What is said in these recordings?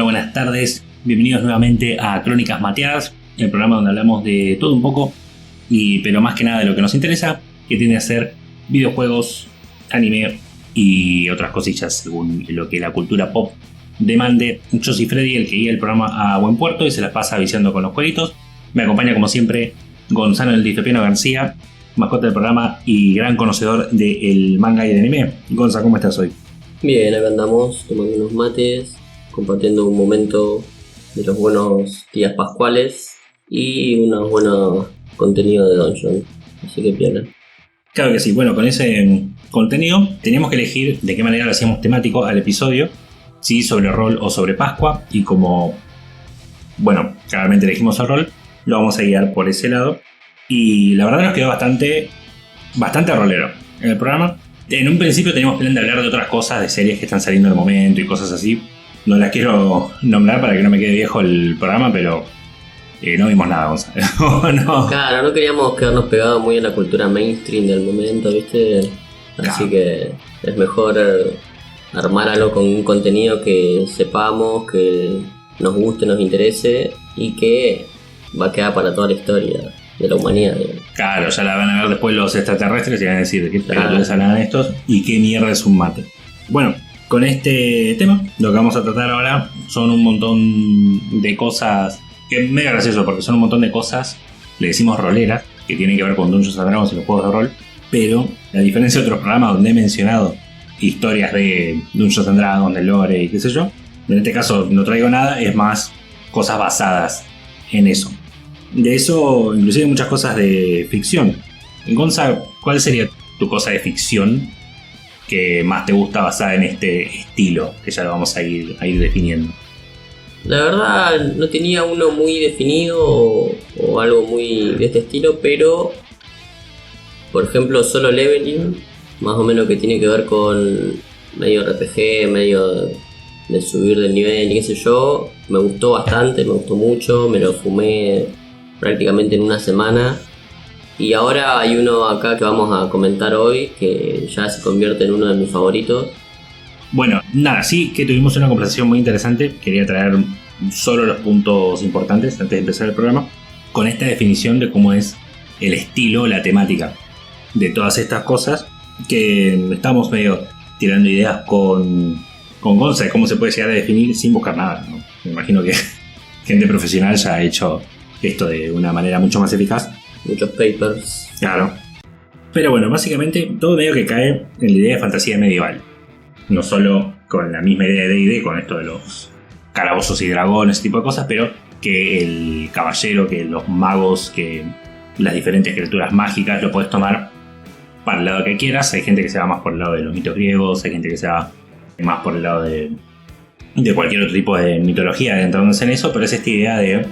Buenas tardes, bienvenidos nuevamente a Crónicas Mateadas, el programa donde hablamos de todo un poco, pero más que nada de lo que nos interesa, que tiene a ser videojuegos, anime y otras cosillas según lo que la cultura pop demande. Yo soy Freddy, el que guía el programa a buen puerto y se las pasa viciando con los jueguitos. Me acompaña como siempre Gonzalo el Distopiano García, mascota del programa y gran conocedor del manga y del anime. Gonzalo, ¿cómo estás hoy? Bien, acá andamos tomando unos mates, compartiendo un momento de los buenos días pascuales y unos buenos contenidos de Dungeon, así que piola. Claro que sí, bueno, con ese contenido teníamos que elegir de qué manera lo hacíamos temático al episodio, si sobre rol o sobre Pascua, y como, bueno, claramente elegimos el rol, lo vamos a guiar por ese lado, y la verdad nos quedó bastante rolero en el programa. En un principio teníamos plan de hablar de otras cosas, de series que están saliendo en el momento y cosas así. No las quiero nombrar para que no me quede viejo el programa, pero no vimos nada, Gonzalo. No. Claro, no queríamos quedarnos pegados muy en la cultura mainstream del momento, ¿viste? Así que es mejor armar algo con un contenido que sepamos, que nos guste, nos interese y que va a quedar para toda la historia de la humanidad, digamos. Claro, ya la van a ver después los extraterrestres y van a decir de qué pelotudes hablan estos y qué mierda es un mate. Bueno, con este tema, lo que vamos a tratar ahora son un montón de cosas que es medio gracioso porque son un montón de cosas, le decimos roleras, que tienen que ver con Dungeons & Dragons y los juegos de rol, pero a diferencia de otros programas donde he mencionado historias de Dungeons & Dragons, de lore y qué sé yo, en este caso no traigo nada, es más cosas basadas en eso. De eso, inclusive muchas cosas de ficción. Gonza, ¿cuál sería tu cosa de ficción que más te gusta basada en este estilo? Que ya lo vamos a ir definiendo. La verdad no tenía uno muy definido o algo muy de este estilo, pero por ejemplo Solo Leveling, más o menos que tiene que ver con medio RPG, medio de subir del nivel y qué sé yo, me gustó bastante, me gustó mucho, me lo fumé prácticamente en una semana. Y ahora hay uno acá que vamos a comentar hoy que ya se convierte en uno de mis favoritos. Bueno, nada, sí que tuvimos una conversación muy interesante. Quería traer solo los puntos importantes antes de empezar el programa, con esta definición de cómo es el estilo, la temática de todas estas cosas, que estamos medio tirando ideas con Gonza de cómo se puede llegar a definir sin buscar nada, ¿no? Me imagino que gente profesional ya ha hecho esto de una manera mucho más eficaz. Muchos papers. Claro. Pero bueno, básicamente todo medio que cae en la idea de fantasía medieval. No solo con la misma idea de D&D, con esto de los calabozos y dragones, ese tipo de cosas, pero que el caballero, que los magos, que las diferentes criaturas mágicas lo puedes tomar para el lado que quieras. Hay gente que se va más por el lado de los mitos griegos, hay gente que se va más por el lado de cualquier otro tipo de mitología adentrándose en eso, pero es esta idea de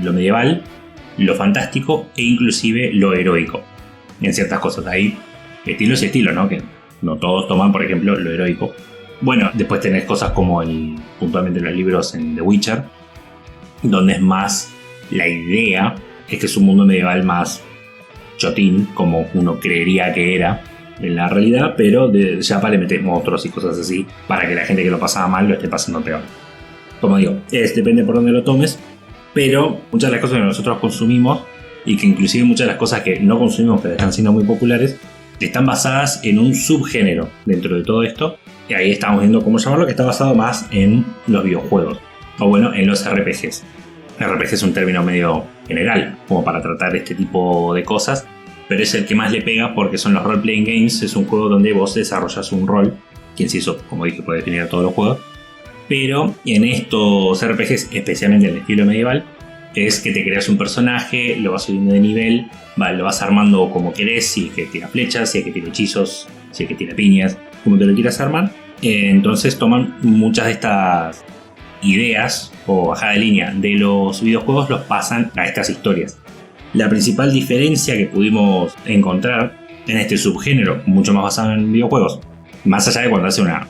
lo medieval, lo fantástico e inclusive lo heroico en ciertas cosas. Hay estilos y estilos, ¿no? Que no todos toman, por ejemplo, lo heroico. Bueno, después tenés cosas como puntualmente los libros en The Witcher, donde es más la idea, es que es un mundo medieval más chotín, como uno creería que era en la realidad, pero de Japa le metés monstruos y cosas así para que la gente que lo pasaba mal lo esté pasando peor. Como digo, depende por dónde lo tomes, pero muchas de las cosas que nosotros consumimos, y que inclusive muchas de las cosas que no consumimos pero están siendo muy populares, están basadas en un subgénero dentro de todo esto, y ahí estamos viendo cómo llamarlo, que está basado más en los videojuegos, o bueno, en los RPGs. RPG es un término medio general, como para tratar este tipo de cosas, pero es el que más le pega porque son los role-playing games. Es un juego donde vos desarrollas un rol, que en sí eso, como dije, puede definir a todos los juegos, pero en estos RPGs, especialmente en el estilo medieval, es que te creas un personaje, lo vas subiendo de nivel, lo vas armando como querés, si es que tira flechas, si es que tira hechizos, si es que tira piñas, como te lo quieras armar. Entonces toman muchas de estas ideas o bajada de línea de los videojuegos, los pasan a estas historias. La principal diferencia que pudimos encontrar en este subgénero, mucho más basado en videojuegos, más allá de cuando hace una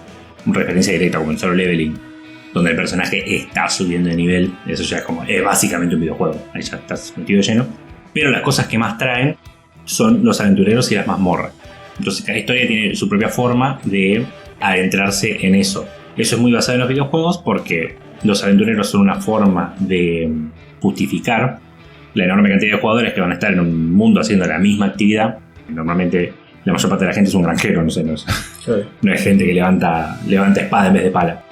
referencia directa como en Solo Leveling, donde el personaje está subiendo de nivel. Eso ya es básicamente un videojuego, ahí ya estás metido de lleno. Pero las cosas que más traen son los aventureros y las mazmorras. Entonces cada historia tiene su propia forma de adentrarse en eso. Eso es muy basado en los videojuegos porque los aventureros son una forma de justificar la enorme cantidad de jugadores que van a estar en un mundo haciendo la misma actividad. Normalmente la mayor parte de la gente es un granjero, no es gente que levanta espada en vez de pala.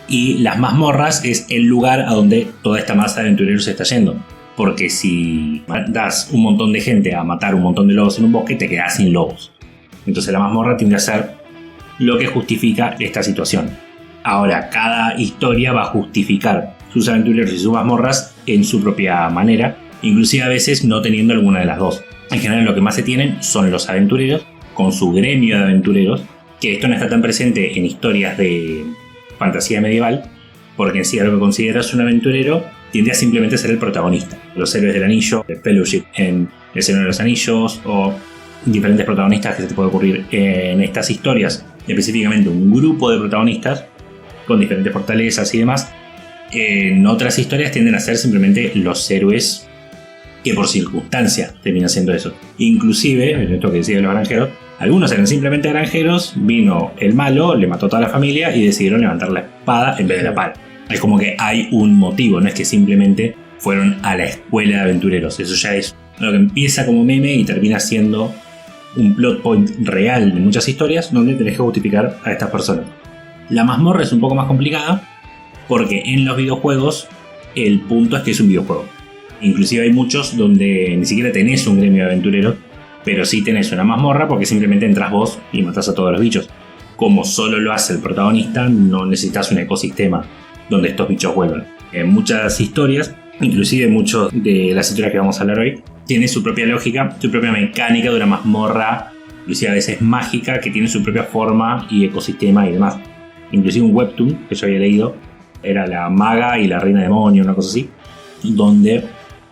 Y las mazmorras es el lugar a donde toda esta masa de aventureros se está yendo. Porque si das un montón de gente a matar un montón de lobos en un bosque, te quedas sin lobos. Entonces la mazmorra tiende a ser lo que justifica esta situación. Ahora, cada historia va a justificar sus aventureros y sus mazmorras en su propia manera, inclusive a veces no teniendo alguna de las dos. En general lo que más se tienen son los aventureros, con su gremio de aventureros, que esto no está tan presente en historias de fantasía medieval, porque en sí a lo que consideras un aventurero tiende a simplemente ser el protagonista. Los héroes del anillo, el Fellowship en El Señor de los Anillos, o diferentes protagonistas que se te puede ocurrir en estas historias, específicamente un grupo de protagonistas con diferentes fortalezas y demás. En otras historias tienden a ser simplemente los héroes que por circunstancia terminan siendo eso. Inclusive, en esto que decía de los granjeros, algunos eran simplemente granjeros, vino el malo, le mató a toda la familia y decidieron levantar la espada en vez de la pala. Es como que hay un motivo, no es que simplemente fueron a la escuela de aventureros. Eso ya es lo que empieza como meme y termina siendo un plot point real de muchas historias donde tenés que justificar a estas personas. La mazmorra es un poco más complicada porque en los videojuegos el punto es que es un videojuego. Inclusive hay muchos donde ni siquiera tenés un gremio de aventureros, pero sí tenés una mazmorra porque simplemente entras vos y matás a todos los bichos. Como solo lo hace el protagonista, no necesitas un ecosistema donde estos bichos vuelvan. En muchas historias, inclusive muchas de las historias que vamos a hablar hoy, tiene su propia lógica, su propia mecánica de una mazmorra, inclusive a veces mágica, que tiene su propia forma y ecosistema y demás. Inclusive un webtoon que yo había leído era La Maga y la Reina Demonio, una cosa así, donde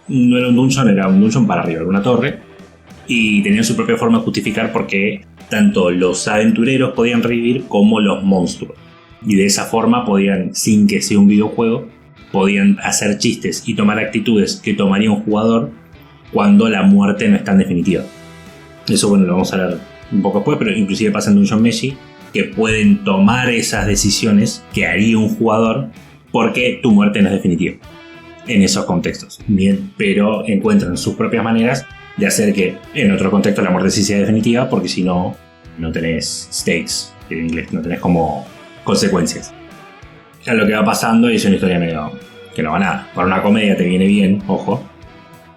no era un dungeon, era un dungeon para arriba, era una torre, y tenían su propia forma de justificar por qué tanto los aventureros podían revivir como los monstruos. Y de esa forma podían, sin que sea un videojuego, podían hacer chistes y tomar actitudes que tomaría un jugador cuando la muerte no es tan definitiva. Eso, bueno, lo vamos a hablar un poco después, pero inclusive pasa en Dungeon Meshi, que pueden tomar esas decisiones que haría un jugador porque tu muerte no es definitiva en esos contextos. Bien, pero encuentran sus propias maneras de hacer que en otro contexto la muerte sí sea definitiva, porque si no, no tenés stakes, en inglés, no tenés como consecuencias. Ya lo que va pasando es una historia medio que no va a nada. Para una comedia te viene bien, ojo.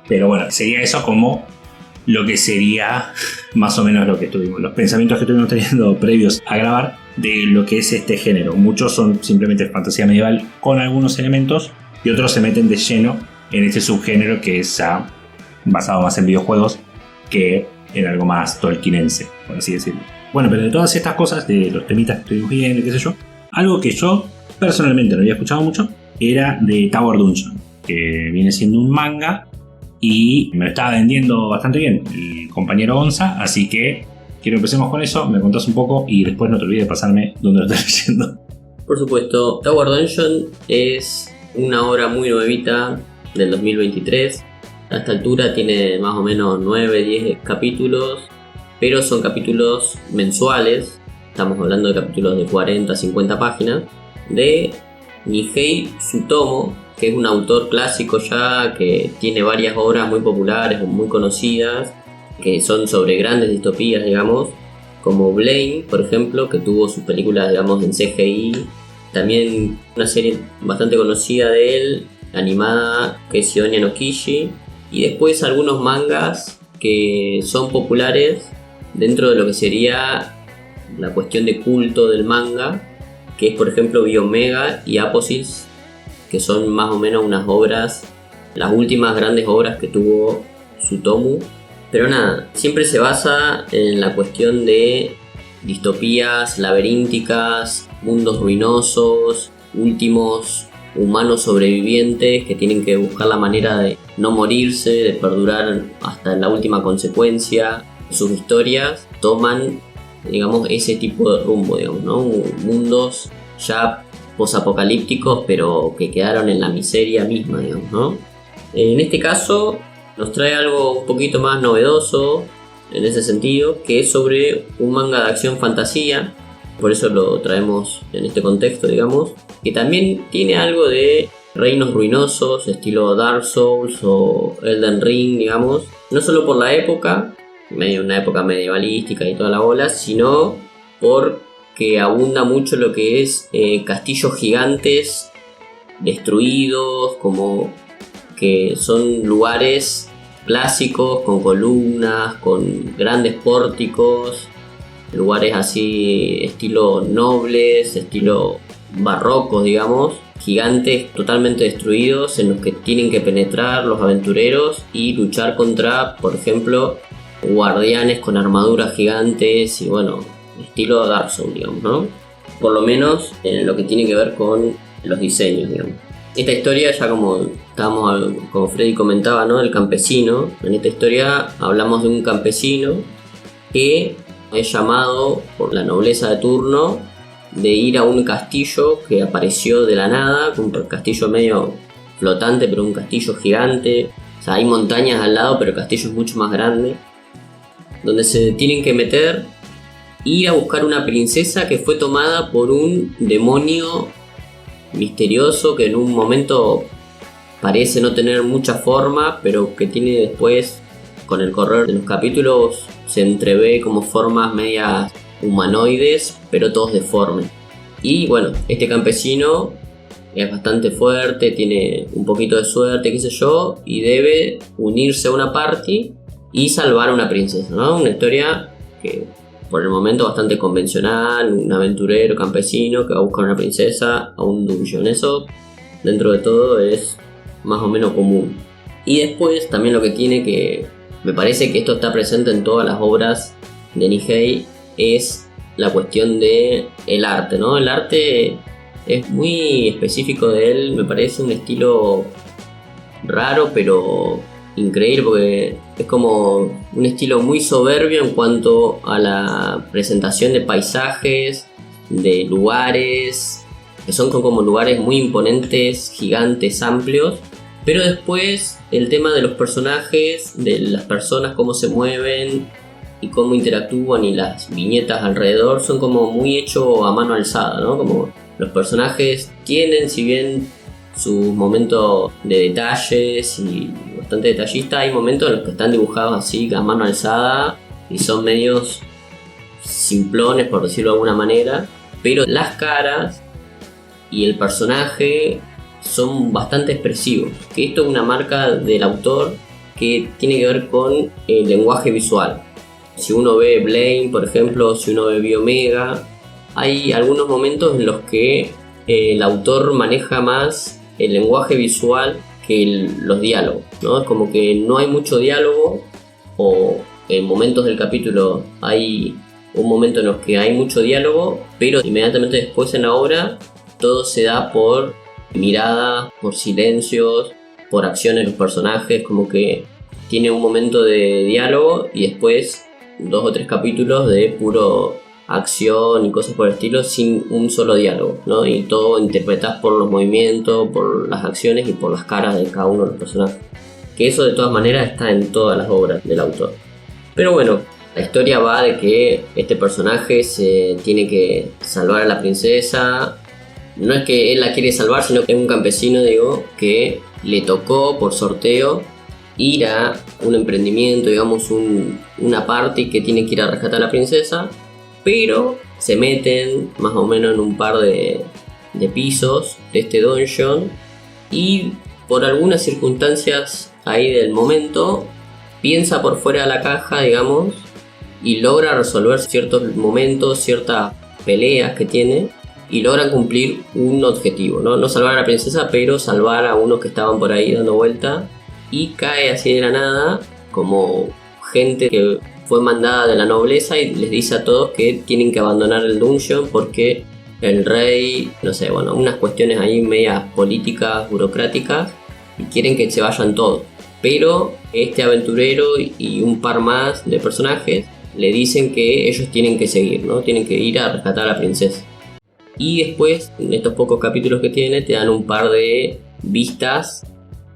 Pero bueno, sería eso como lo que sería más o menos lo que estuvimos, los pensamientos que estuvimos teniendo previos a grabar de lo que es este género. Muchos son simplemente fantasía medieval con algunos elementos y otros se meten de lleno en este subgénero que es basado más en videojuegos que en algo más tolkienense, por así decirlo. Bueno, pero de todas estas cosas, de los temitas que estuvimos viendo y qué sé yo, algo que yo personalmente no había escuchado mucho era de Tower Dungeon, que viene siendo un manga y me lo estaba vendiendo bastante bien el compañero Gonza, así que quiero que empecemos con eso, me contás un poco y después no te olvides de pasarme dónde lo estás leyendo. Por supuesto, Tower Dungeon es una obra muy nuevita del 2023. A esta altura tiene más o menos 9-10 capítulos, pero son capítulos mensuales. Estamos hablando de capítulos de 40-50 páginas de Nihei Tsutomu, que es un autor clásico ya que tiene varias obras muy populares, muy conocidas, que son sobre grandes distopías, digamos, como Blame, por ejemplo, que tuvo sus películas, digamos, en CGI. También una serie bastante conocida de él, animada, que es Sionia no Kishi. Y después algunos mangas que son populares dentro de lo que sería la cuestión de culto del manga, que es por ejemplo Biomega y Aposis, que son más o menos unas obras, las últimas grandes obras que tuvo Tsutomu. Pero nada, siempre se basa en la cuestión de distopías laberínticas, mundos ruinosos, últimos humanos sobrevivientes que tienen que buscar la manera de no morirse, de perdurar hasta la última consecuencia. Sus historias toman, digamos, ese tipo de rumbo, digamos, ¿no? Mundos ya posapocalípticos, pero que quedaron en la miseria misma, digamos, ¿no? En este caso nos trae algo un poquito más novedoso en ese sentido, que es sobre un manga de acción fantasía, por eso lo traemos en este contexto, digamos, que también tiene algo de reinos ruinosos, estilo Dark Souls o Elden Ring, digamos, no solo por la época, una época medievalística y toda la bola, sino porque abunda mucho lo que es castillos gigantes destruidos, como que son lugares clásicos con columnas, con grandes pórticos, lugares así estilo nobles, estilo barrocos, digamos, gigantes totalmente destruidos en los que tienen que penetrar los aventureros y luchar contra, por ejemplo, guardianes con armaduras gigantes y bueno, estilo Dark Souls, digamos, ¿no? Por lo menos en lo que tiene que ver con los diseños, digamos. Esta historia, ya como Freddy comentaba, ¿no? El campesino. En esta historia hablamos de un campesino que es llamado por la nobleza de turno de ir a un castillo que apareció de la nada, un castillo medio flotante, pero un castillo gigante. O sea, hay montañas al lado, pero el castillo es mucho más grande, donde se tienen que meter, ir a buscar una princesa que fue tomada por un demonio misterioso que en un momento parece no tener mucha forma, pero que tiene después, con el correr de los capítulos, se entrevé como formas medias humanoides, pero todos deformes. Y bueno, este campesino es bastante fuerte, tiene un poquito de suerte, qué sé yo, y debe unirse a una party y salvar a una princesa, ¿no? Una historia que por el momento bastante convencional, un aventurero campesino que va a buscar una princesa a un dungeon. Eso, dentro de todo, es más o menos común. Y después también lo que tiene, que me parece que esto está presente en todas las obras de Nihei, es la cuestión de el arte, ¿no? El arte es muy específico de él, me parece un estilo raro pero increíble, porque es como un estilo muy soberbio en cuanto a la presentación de paisajes, de lugares, que son como lugares muy imponentes, gigantes, amplios, pero después el tema de los personajes, de las personas, cómo se mueven y cómo interactúan, y las viñetas alrededor son como muy hecho a mano alzada, ¿no? Como los personajes tienen, si bien sus momentos de detalles y bastante detallista, hay momentos en los que están dibujados así a mano alzada y son medios simplones, por decirlo de alguna manera, pero las caras y el personaje son bastante expresivos, que esto es una marca del autor que tiene que ver con el lenguaje visual. Si uno ve Blame, por ejemplo, si uno ve Biomega, hay algunos momentos en los que el autor maneja más el lenguaje visual que los diálogos, ¿no? Es como que no hay mucho diálogo, o en momentos del capítulo hay un momento en los que hay mucho diálogo, pero inmediatamente después en la obra todo se da por miradas, por silencios, por acciones de los personajes, como que tiene un momento de diálogo y después 2 o 3 capítulos de puro acción y cosas por el estilo sin un solo diálogo, ¿no? Y todo interpretás por los movimientos, por las acciones y por las caras de cada uno de los personajes. Que eso de todas maneras está en todas las obras del autor. Pero bueno, la historia va de que este personaje se tiene que salvar a la princesa. No es que él la quiere salvar, sino que es un campesino, digo, que le tocó por sorteo ir a un emprendimiento, digamos una party que tiene que ir a rescatar a la princesa, pero se meten más o menos en un par de pisos de este dungeon y por algunas circunstancias ahí del momento piensa por fuera de la caja, digamos, y logra resolver ciertos momentos, ciertas peleas que tiene, y logran cumplir un objetivo, ¿no? No salvar a la princesa, pero salvar a unos que estaban por ahí dando vuelta, y cae así de la nada como gente que fue mandada de la nobleza y les dice a todos que tienen que abandonar el dungeon porque el rey, no sé, bueno, unas cuestiones ahí medias políticas, burocráticas, y quieren que se vayan todos. Pero este aventurero y un par más de personajes le dicen que ellos tienen que seguir, ¿no? Tienen que ir a rescatar a la princesa. Y después, en estos pocos capítulos que tiene, te dan un par de vistas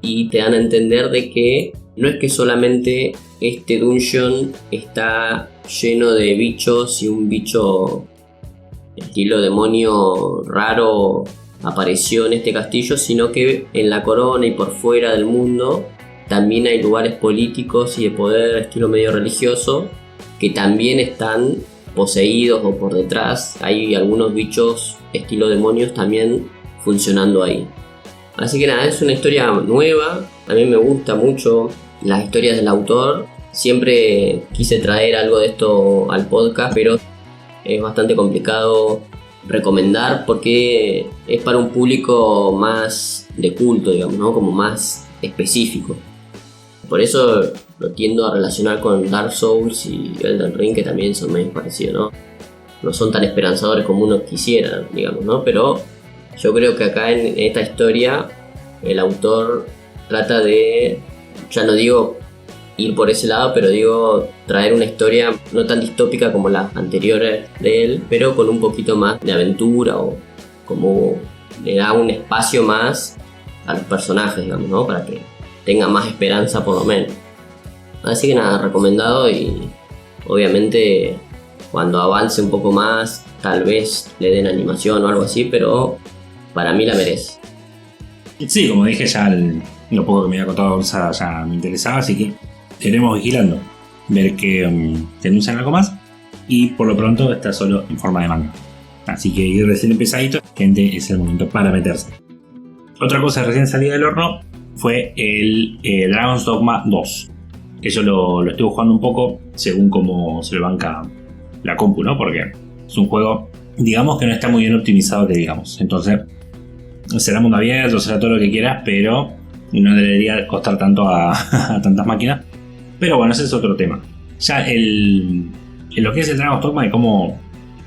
y te dan a entender de que no es que solamente este dungeon está lleno de bichos y un bicho estilo demonio raro apareció en este castillo, sino que en la corona y por fuera del mundo también hay lugares políticos y de poder estilo medio religioso que también están poseídos, o por detrás hay algunos bichos estilo demonios también funcionando ahí. Así que nada, es una historia nueva. A mí me gusta mucho las historias del autor. Siempre quise traer algo de esto al podcast, pero es bastante complicado recomendar porque es para un público más de culto, digamos, ¿no? Como más específico. Por eso lo tiendo a relacionar con Dark Souls y Elden Ring, que también son medio parecidos, ¿no? No son tan esperanzadores como uno quisiera, digamos, ¿no? Pero yo creo que acá en esta historia el autor trata de, ya no digo ir por ese lado, pero digo traer una historia no tan distópica como las anteriores de él, pero con un poquito más de aventura, o como le da un espacio más a los personajes, digamos, ¿no? Para que tenga más esperanza por lo menos. Así que nada, recomendado, y obviamente cuando avance un poco más tal vez le den animación o algo así, pero para mí la merece. Sí, como dije, ya lo poco que me había contado Gonza ya me interesaba, así que iremos vigilando, ver que anuncian algo más, y por lo pronto está solo en forma de manga. Así que ir recién empezadito, gente, es el momento para meterse. Otra cosa recién salida del horno fue el Dragon's Dogma 2. Eso lo estuve jugando un poco según cómo se le banca la compu, ¿no? Porque es un juego, digamos, que no está muy bien optimizado, que digamos. Entonces, será mundo abierto, será todo lo que quieras, pero no debería costar tanto a tantas máquinas. Pero bueno, ese es otro tema. Ya en lo que es el Dragon's Dogma y cómo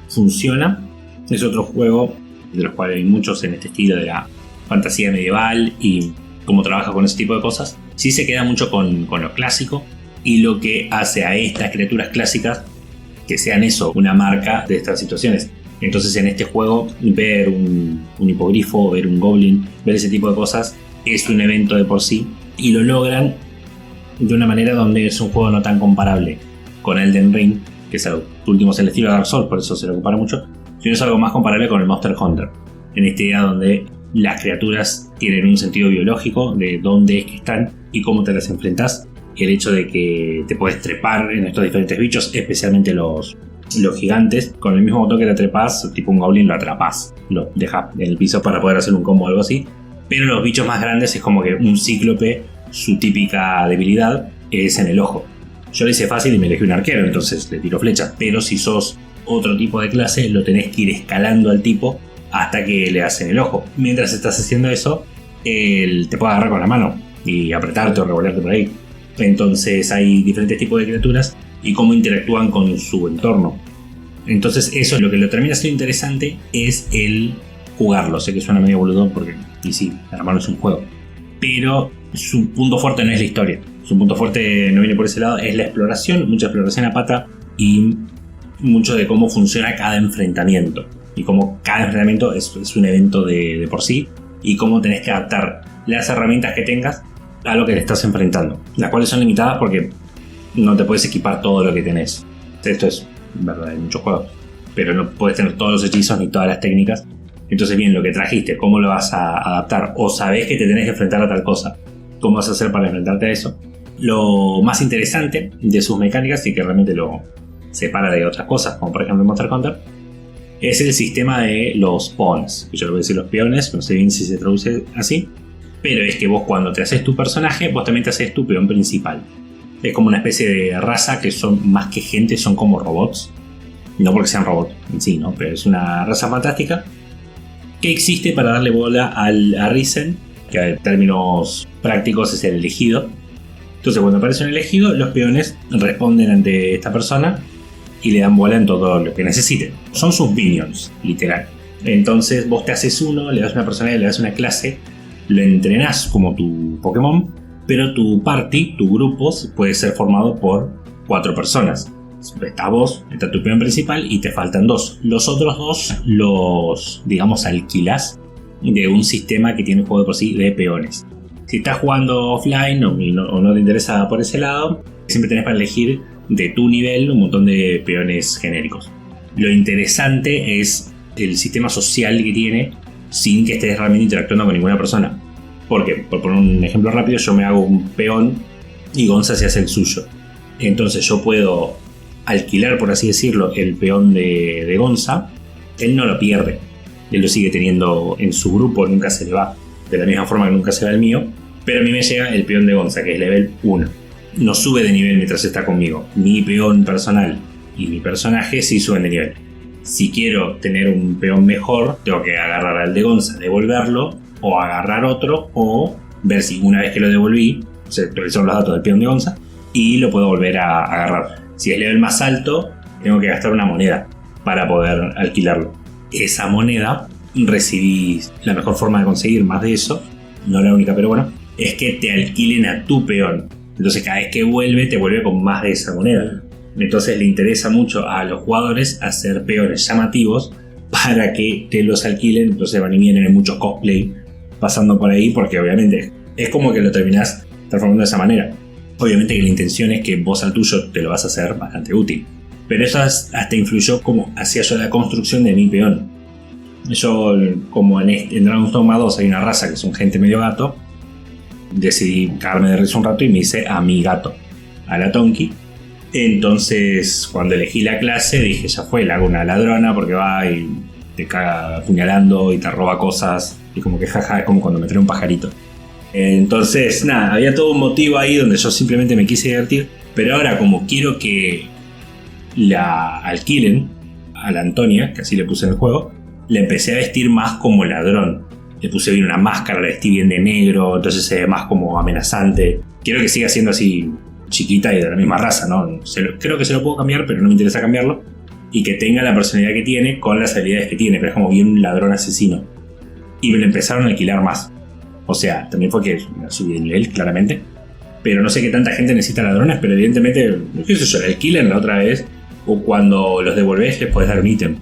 funciona, es otro juego de los cuales hay muchos en este estilo de la fantasía medieval y cómo trabaja con ese tipo de cosas. Sí se queda mucho con lo clásico, y lo que hace a estas criaturas clásicas que sean eso, una marca de estas situaciones. Entonces en este juego ver un hipogrifo, ver un goblin, ver ese tipo de cosas es un evento de por sí, y lo logran de una manera donde es un juego no tan comparable con Elden Ring, que es el último, es el estilo de Dark Souls, por eso se lo compara mucho, sino es algo más comparable con el Monster Hunter, en esta idea donde las criaturas tienen un sentido biológico de dónde es que están y cómo te las enfrentas. El hecho de que te puedes trepar en estos diferentes bichos, especialmente los gigantes, con el mismo botón que te trepas, tipo un goblin, lo atrapas, lo dejas en el piso para poder hacer un combo o algo así. Pero los bichos más grandes es como que un cíclope, su típica debilidad es en el ojo. Yo lo hice fácil y me elegí un arquero, entonces le tiro flechas. Pero si sos otro tipo de clase, lo tenés que ir escalando al tipo hasta que le hacen el ojo. Mientras estás haciendo eso, él te puede agarrar con la mano y apretarte o revolverte por ahí. Entonces hay diferentes tipos de criaturas y cómo interactúan con su entorno. Entonces eso es lo que lo termina siendo interesante, es el jugarlo. Sé que suena medio boludón porque, y sí, armarlo es un juego, pero su punto fuerte no es la historia. Su punto fuerte no viene por ese lado, es la exploración, mucha exploración a pata y mucho de cómo funciona cada enfrentamiento. Y cómo cada enfrentamiento es un evento de por sí, y cómo tenés que adaptar las herramientas que tengas a lo que te estás enfrentando, las cuales son limitadas porque no te puedes equipar todo lo que tenés. Esto es verdad en muchos juegos, pero no puedes tener todos los hechizos ni todas las técnicas. Entonces bien, lo que trajiste, cómo lo vas a adaptar, o sabés que te tenés que enfrentar a tal cosa, cómo vas a hacer para enfrentarte a eso. Lo más interesante de sus mecánicas, y que realmente lo separa de otras cosas, como por ejemplo Monster Hunter, es el sistema de los pawns. Yo le voy a decir los peones, no sé bien si se traduce así, pero es que vos cuando te haces tu personaje, vos también te haces tu peón principal. Es como una especie de raza que son más que gente, son como robots. No porque sean robots en sí, ¿no? Pero es una raza fantástica que existe para darle bola a Risen, que en términos prácticos es el elegido. Entonces cuando aparece un elegido, los peones responden ante esta persona y le dan bola en todo lo que necesiten. Son sus minions, literal. Entonces vos te haces uno, le das una personalidad, le das una clase, lo entrenás como tu Pokémon, pero tu party, tu grupo, puede ser formado por 4 personas. Estás vos, está tu peón principal y te faltan 2. Los otros 2 los, digamos, alquilás de un sistema que tiene un juego de por sí de peones. Si estás jugando offline o no te interesa por ese lado, siempre tenés para elegir de tu nivel un montón de peones genéricos. Lo interesante es el sistema social que tiene sin que estés realmente interactuando con ninguna persona. Porque, por poner un ejemplo rápido, yo me hago un peón y Gonza se hace el suyo. Entonces yo puedo alquilar, por así decirlo, el peón de Gonza. Él no lo pierde. Él lo sigue teniendo en su grupo, nunca se le va. De la misma forma que nunca se va el mío. Pero a mí me llega el peón de Gonza, que es level 1. No sube de nivel mientras está conmigo. Mi peón personal y mi personaje sí suben de nivel. Si quiero tener un peón mejor, tengo que agarrar al de Gonza, devolverlo, o agarrar otro, o ver si una vez que lo devolví, se actualizaron los datos del peón de Gonza, y lo puedo volver a agarrar. Si es level más alto, tengo que gastar una moneda para poder alquilarlo. Esa moneda recibí la mejor forma de conseguir más de eso, no la única, pero bueno, es que te alquilen a tu peón. Entonces cada vez que vuelve, te vuelve con más de esa moneda. Entonces le interesa mucho a los jugadores hacer peones llamativos para que te los alquilen. Entonces van y vienen en muchos cosplay pasando por ahí, porque obviamente es como que lo terminás transformando de esa manera. Obviamente que la intención es que vos al tuyo te lo vas a hacer bastante útil. Pero eso hasta influyó como hacía yo la construcción de mi peón. Yo, como en Dragon's Dogma 2 hay una raza que son gente medio gato, decidí cagarme de risa un rato y me hice a mi gato, a la Tonki. Entonces cuando elegí la clase dije, ya fue, le hago una ladrona porque va y te caga apuñalando y te roba cosas, y como que jaja, es como cuando me trae un pajarito. Entonces nada, había todo un motivo ahí donde yo simplemente me quise divertir. Pero ahora, como quiero que la alquilen a la Antonia, que así le puse en el juego, le empecé a vestir más como ladrón. Le puse bien una máscara, la vestí bien de negro, entonces se ve más como amenazante. Quiero que siga siendo así chiquita y de la misma raza, ¿no? Creo que se lo puedo cambiar, pero no me interesa cambiarlo. Y que tenga la personalidad que tiene con las habilidades que tiene, pero es como bien un ladrón asesino. Y me lo empezaron a alquilar más. O sea, también fue que me subí de nivel, claramente. Pero no sé qué tanta gente necesita ladrones, pero evidentemente, qué sé yo, la alquilan la otra vez. O cuando los devolvés les podés dar un ítem.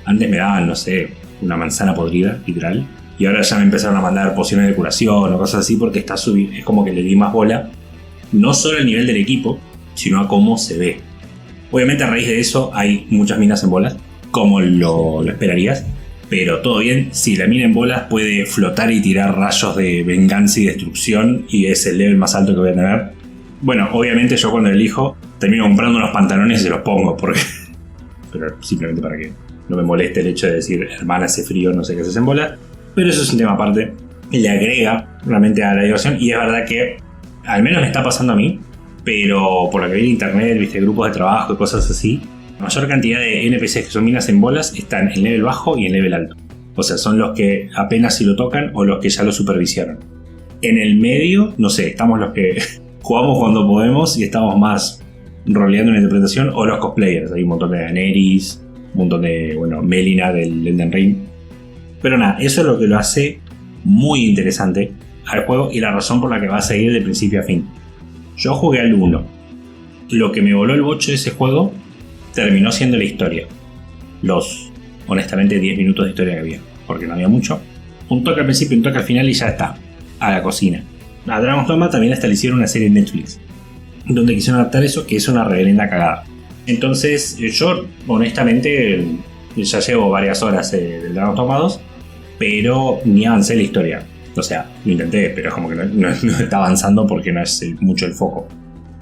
Antes me daban, no sé, una manzana podrida, literal. Y ahora ya me empezaron a mandar pociones de curación o cosas así, porque está subido. Es como que le di más bola. No solo al nivel del equipo, sino a cómo se ve. Obviamente a raíz de eso hay muchas minas en bolas, como lo esperarías. Pero todo bien, si la mina en bolas puede flotar y tirar rayos de venganza y destrucción, y es el level más alto que voy a tener. Bueno, obviamente yo cuando elijo termino comprando unos pantalones y se los pongo, porque pero simplemente para que no me moleste el hecho de decir, hermana, hace frío, no sé qué haces en bolas. Pero eso es un tema aparte. Le agrega realmente a la diversión, y es verdad que al menos me está pasando a mí, pero por lo que vi en internet, viste, grupos de trabajo y cosas así, la mayor cantidad de NPCs que son minas en bolas están en level bajo y en level alto. O sea, son los que apenas si lo tocan o los que ya lo supervisaron. En el medio, no sé, estamos los que jugamos cuando podemos y estamos más roleando una interpretación, o los cosplayers. Hay un montón de Daenerys, un montón de, bueno, Melina del Elden Ring. Pero nada, eso es lo que lo hace muy interesante al juego y la razón por la que va a seguir de principio a fin. Yo jugué al 1. Lo que me voló el bocho de ese juego terminó siendo la historia. Los, honestamente, 10 minutos de historia que había, porque no había mucho. Un toque al principio, un toque al final y ya está. A la cocina. A Dragon's Dogma también hasta le hicieron una serie en Netflix, donde quisieron adaptar eso, que es una reverenda cagada. Entonces, yo, honestamente, ya llevo varias horas del Dragon's Dogma 2, pero ni avancé la historia. O sea, lo intenté, pero es como que no está avanzando porque no es mucho el foco.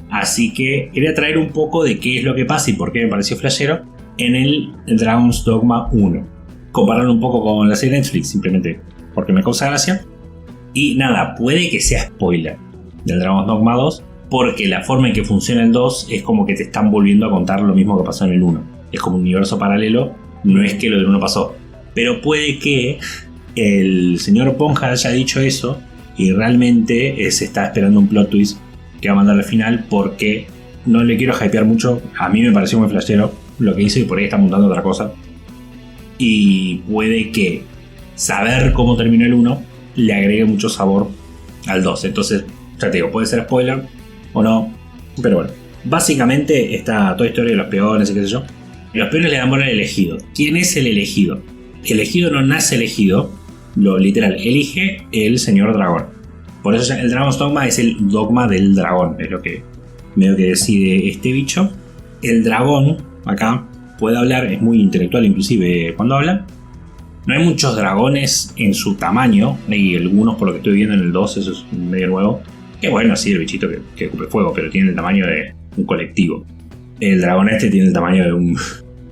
Así que quería traer un poco de qué es lo que pasa y por qué me pareció flashero en el Dragon's Dogma 1. Compararlo un poco con la serie Netflix, simplemente porque me causa gracia. Y nada, puede que sea spoiler del Dragon's Dogma 2, porque la forma en que funciona el 2 es como que te están volviendo a contar lo mismo que pasó en el 1. Es como un universo paralelo, no es que lo del 1 pasó. Pero puede que el señor Ponja haya dicho eso y realmente se está esperando un plot twist que va a mandar al final, porque no le quiero hypear mucho. A mí me pareció muy flashero lo que hizo y por ahí está montando otra cosa. Y puede que saber cómo terminó el 1 le agregue mucho sabor al 2. Entonces, ya te digo, puede ser spoiler o no, pero bueno, Básicamente está toda historia de los peones y qué sé yo. Los peones le dan bola al elegido. ¿Quién es el elegido? El elegido no nace elegido, lo literal elige el señor dragón. Por eso el Dragon's Dogma es el dogma del dragón, es lo que medio que decide este bicho. El dragón acá puede hablar, es muy intelectual inclusive cuando habla. No hay muchos dragones en su tamaño, hay algunos por lo que estoy viendo en el 2, eso es medio nuevo. Que bueno, sí, el bichito que escupe fuego, pero tiene el tamaño de un colectivo. El dragón este tiene el tamaño de un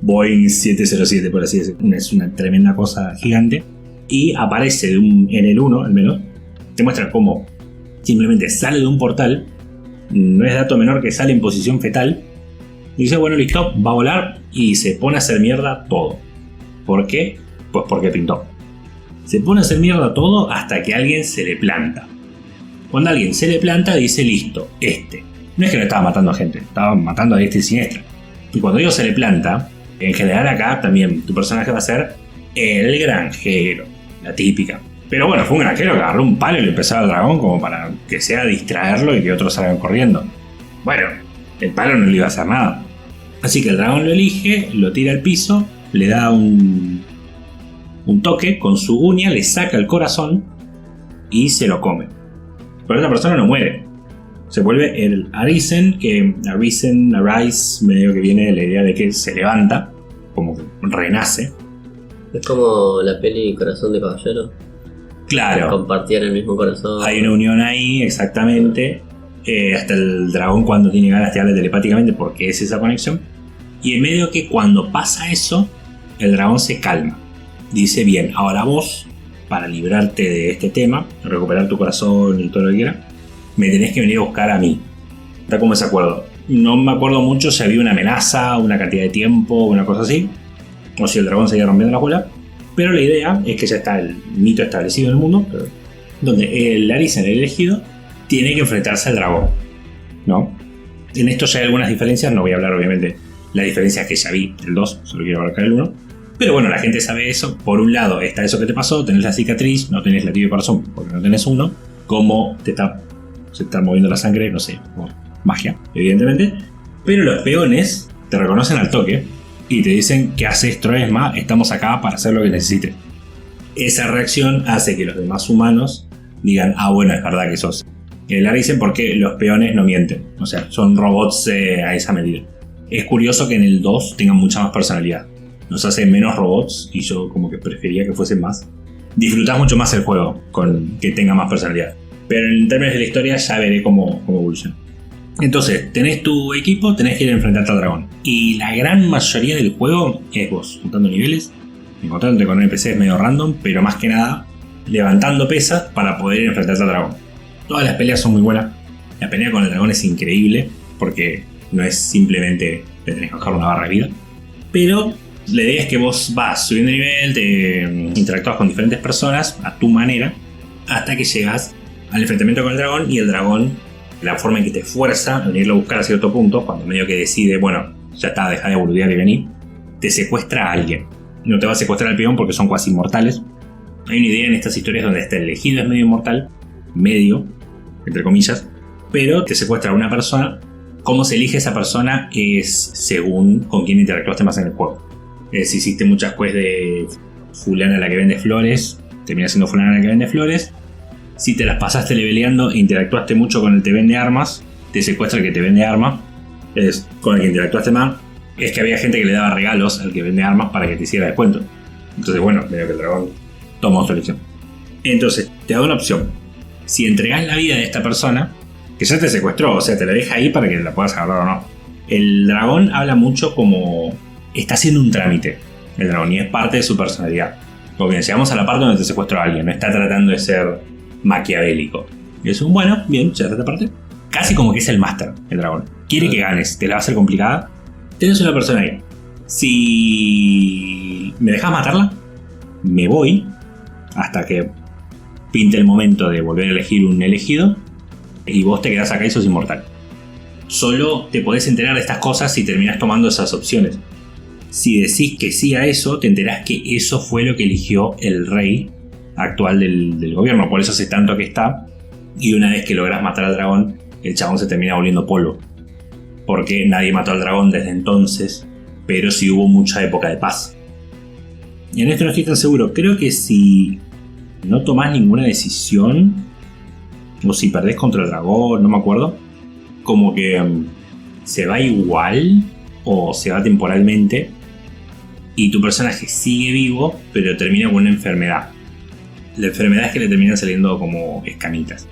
Boeing 707, por así decirlo. Es una tremenda cosa gigante. Y aparece en el 1 al menos. Te muestra cómo simplemente sale de un portal. No es dato menor que sale en posición fetal. Y dice, bueno, listo, va a volar. Y se pone a hacer mierda todo. ¿Por qué? Pues porque pintó. Se pone a hacer mierda todo hasta que alguien se le planta. Cuando alguien se le planta, dice, listo, No es que no estaba matando a gente, estaba matando a diestra y siniestra. Y cuando digo se le planta, en general acá también tu personaje va a ser el granjero, la típica. Pero bueno, fue un granjero que agarró un palo y le empezó al dragón como para que sea distraerlo y que otros salgan corriendo. Bueno, el palo no le iba a hacer nada. Así que el dragón lo elige, lo tira al piso, le da un toque con su uña, le saca el corazón y se lo come. Pero esa persona no muere. Se vuelve el Arisen, Arise, medio que viene de la idea de que se levanta, como que renace. Es como la peli Corazón de Caballero. Claro. Compartían el mismo corazón. Hay una unión ahí, exactamente. Hasta el dragón cuando tiene ganas de hablar telepáticamente porque es esa conexión. Y en medio que cuando pasa eso, el dragón se calma. Dice, bien, ahora vos, para librarte de este tema, recuperar tu corazón y todo lo que quieras, me tenés que venir a buscar a mí. Está como ese acuerdo. No me acuerdo mucho si había una amenaza, una cantidad de tiempo, una cosa así, o si el dragón seguía rompiendo la bola. Pero la idea es que ya está el mito establecido en el mundo, donde el Arisen, el elegido, tiene que enfrentarse al dragón, ¿no? En esto ya hay algunas diferencias, no voy a hablar obviamente la diferencia que ya vi del 2, solo quiero abarcar el 1. Pero bueno, la gente sabe eso. Por un lado está eso que te pasó, tenés la cicatriz, no tenés latido de corazón porque no tenés uno. Cómo se está moviendo la sangre, no sé, magia, evidentemente. Pero los peones te reconocen al toque y te dicen, ¿qué haces, Troesma? Estamos acá para hacer lo que necesites. Esa reacción hace que los demás humanos digan, ah, bueno, es verdad que sos el Arisen, porque los peones no mienten. O sea, son robots a esa medida. Es curioso que en el 2 tengan mucha más personalidad. Nos hace menos robots y yo como que prefería que fuesen más. Disfrutás mucho más el juego con que tenga más personalidad. Pero en términos de la historia ya veré cómo evoluciona. Entonces, tenés tu equipo, tenés que ir a enfrentarte al dragón. Y la gran mayoría del juego es vos juntando niveles, encontrándote con NPCs medio random, pero más que nada levantando pesas para poder ir a enfrentarte al dragón. Todas las peleas son muy buenas. La pelea con el dragón es increíble porque no es simplemente te tenés que bajar una barra de vida. Pero la idea es que vos vas subiendo de nivel, te interactúas con diferentes personas a tu manera hasta que llegas al enfrentamiento con el dragón, y el dragón, la forma en que te fuerza a venirlo a buscar a cierto punto, cuando medio que decide, bueno, ya está, deja de boludear y venir, te secuestra a alguien. No te va a secuestrar al peón porque son cuasi inmortales. Hay una idea en estas historias donde este elegido es medio inmortal, medio, entre comillas, pero te secuestra a una persona. Cómo se elige esa persona es según con quién interactuaste más en el juego. Si hiciste muchas quests de fulana la que vende flores, termina siendo fulana la que vende flores. Si te las pasaste leveleando e interactuaste mucho con el que te vende armas, te secuestra el que te vende armas. Es con el que interactuaste más. Es que había gente que le daba regalos al que vende armas para que te hiciera descuento. Entonces, bueno, veo que el dragón tomó su elección. Entonces, te da una opción. Si entregás la vida de esta persona, que ya te secuestró, o sea, te la deja ahí para que la puedas agarrar o no. El dragón habla mucho como está haciendo un trámite, el dragón, y es parte de su personalidad. Como bien, llegamos a la parte donde te secuestró a alguien, no está tratando de ser maquiavélico. Y es un, bueno, bien, ya esta parte. Casi como que es el máster, el dragón. Quiere que ganes, te la va a hacer complicada. Tienes una persona ahí. Si me dejas matarla, me voy hasta que pinte el momento de volver a elegir un elegido y vos te quedás acá y sos inmortal. Solo te podés enterar de estas cosas si terminás tomando esas opciones. Si decís que sí a eso, te enterás que eso fue lo que eligió el rey actual del gobierno. Por eso hace tanto que está. Y una vez que lográs matar al dragón, el chabón se termina volviendo polvo. porque nadie mató al dragón desde entonces, pero sí hubo mucha época de paz. Y en esto no estoy tan seguro. Creo que si no tomás ninguna decisión, o si perdés contra el dragón, no me acuerdo, como que se va igual o se va temporalmente y tu personaje sigue vivo, pero termina con una enfermedad. La enfermedad es que le terminan saliendo como escamitas.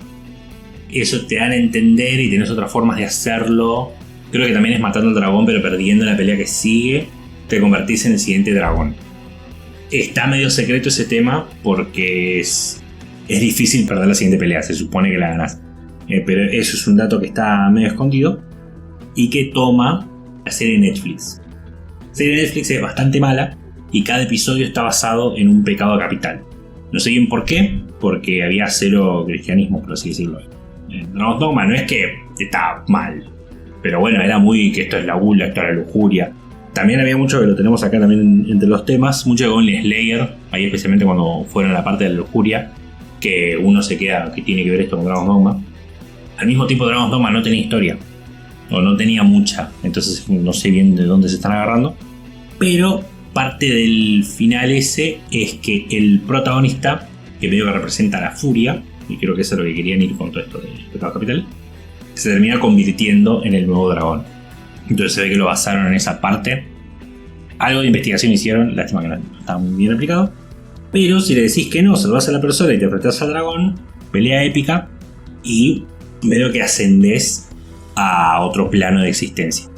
Eso te dan a entender y tenés otras formas de hacerlo. Creo que también es matando al dragón, pero perdiendo la pelea que sigue, te convertís en el siguiente dragón. Está medio secreto ese tema porque es difícil perder la siguiente pelea, se supone que la ganás. Pero eso es un dato que está medio escondido y que toma la serie Netflix. La serie Netflix es bastante mala y cada episodio está basado en un pecado capital. No sé bien por qué, porque había cero cristianismo, por así decirlo. Dragon's Dogma no es que está mal, pero bueno, era muy que esto es la gula, esto es la lujuria. También había mucho, que lo tenemos acá también entre los temas, mucho de Golden Slayer, ahí especialmente cuando fueron a la parte de la lujuria, que uno se queda, que tiene que ver esto con Dragon's Dogma. Al mismo tiempo Dragon's Dogma no tenía historia, o no tenía mucha, entonces no sé bien de dónde se están agarrando, pero parte del final ese es que el protagonista, que medio que representa la furia, y creo que eso es lo que querían ir con todo esto de pecado capital, se termina convirtiendo en el nuevo dragón. Entonces se ve que lo basaron en esa parte. Algo de investigación hicieron, lástima que no está muy bien aplicado. Pero si le decís que no, salvás a la persona y te enfrentás al dragón, pelea épica y veo que ascendés a otro plano de existencia.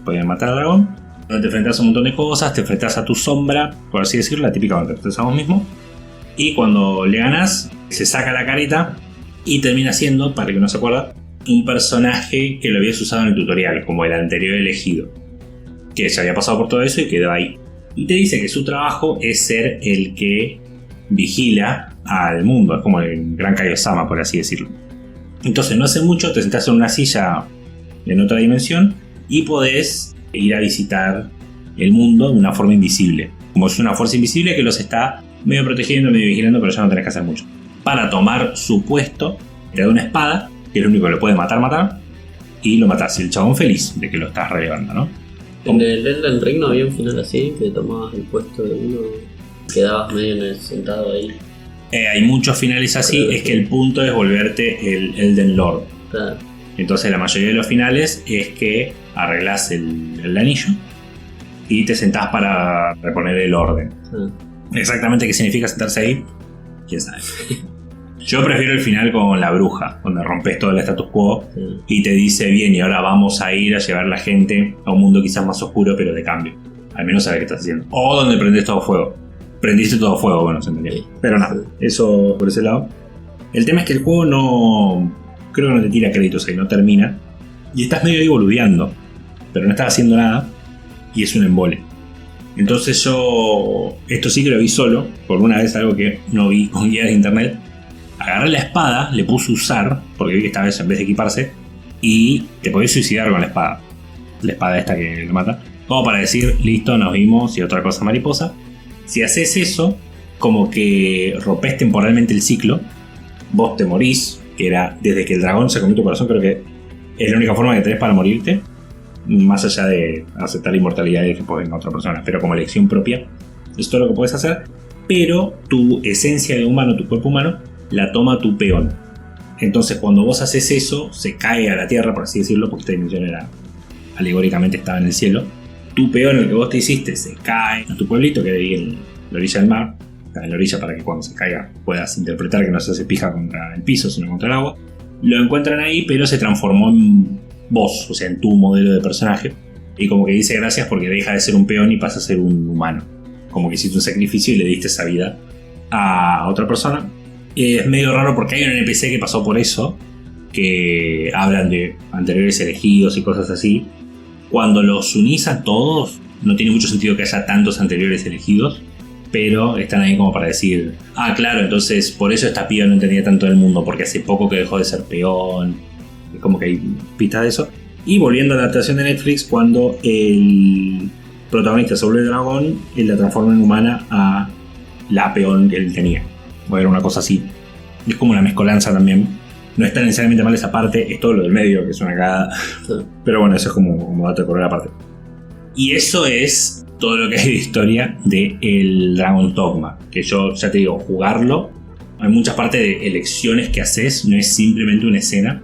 Pueden matar al dragón, te enfrentás a un montón de cosas, te enfrentás a tu sombra, por así decirlo, la típica cuando te enfrentás a vos mismo. Y cuando le ganás, se saca la careta y termina siendo, para el que no se acuerda, un personaje que lo habías usado en el tutorial, como el anterior elegido, que se había pasado por todo eso y quedó ahí. Y te dice que su trabajo es ser el que vigila al mundo, es como el gran Kaiosama, por así decirlo. Entonces no hace mucho te sentás en una silla en otra dimensión y podés ir a visitar el mundo de una forma invisible. Como es una fuerza invisible que los está medio protegiendo, medio vigilando, pero ya no tenés que hacer mucho. Para tomar su puesto, te da una espada, que es lo único que lo puede matar, y lo matás. Y el chabón feliz de que lo estás relevando, ¿no? En el Elden Ring no había un final así, que tomabas el puesto de uno, quedabas medio en el sentado ahí. Hay muchos finales así, pero es que el punto es volverte el Elden Lord. Claro. Entonces la mayoría de los finales es que arreglás el anillo y te sentás para reponer el orden. Exactamente qué significa sentarse ahí, quién sabe. Yo prefiero el final con la bruja, donde rompes todo el status quo y te dice, bien, y ahora vamos a ir a llevar la gente a un mundo quizás más oscuro, pero de cambio. Al menos sabes qué estás haciendo. O donde prendes todo fuego. Prendiste todo fuego, bueno, se entendía. Pero nada, eso por ese lado. El tema es que el juego no... creo que no te tira créditos ahí, no termina. Y estás medio ahí boludeando, pero no estás haciendo nada y es un embole. Entonces yo... esto sí que lo vi solo, por una vez algo que no vi con guías de internet. Agarré la espada, le puse usar, porque vi que esta vez en vez de equiparse, y te podés suicidar con la espada. La espada esta que lo mata. Como para decir, listo, nos vimos y otra cosa mariposa. Si haces eso, como que rompes temporalmente el ciclo, vos te morís, que era desde que el dragón se comió tu corazón, creo que es la única forma que tenés para morirte, más allá de aceptar la inmortalidad de que venga otra persona, pero como elección propia, es todo lo que puedes hacer, pero tu esencia de humano, tu cuerpo humano, la toma tu peón. Entonces cuando vos haces eso, se cae a la tierra, por así decirlo, porque esta dimensión era, alegóricamente estaba en el cielo. Tu peón, el que vos te hiciste, se cae a tu pueblito, que ahí en la orilla del mar, está en la orilla para que cuando se caiga puedas interpretar que no se hace pija contra el piso, sino contra el agua. Lo encuentran ahí, pero se transformó en vos, o sea, en tu modelo de personaje. Y como que dice gracias porque deja de ser un peón y pasa a ser un humano. Como que hiciste un sacrificio y le diste esa vida a otra persona. Es medio raro porque hay un NPC que pasó por eso, que hablan de anteriores elegidos y cosas así. Cuando los unís a todos, no tiene mucho sentido que haya tantos anteriores elegidos, pero están ahí como para decir, ah, claro, entonces por eso esta piba no entendía tanto del mundo, porque hace poco que dejó de ser peón. Es como que hay pistas de eso. Y volviendo a la adaptación de Netflix, cuando el protagonista se vuelve dragón, él la transforma en humana a la peón que él tenía. O era una cosa así. Es como una mezcolanza también. No está necesariamente mal esa parte, es todo lo del medio que es una cagada. Sí. Pero bueno, eso es como dato de color aparte. Y eso es todo lo que hay de historia de el Dragon's Dogma. Que yo ya te digo, jugarlo, hay muchas partes de elecciones que haces, no es simplemente una escena.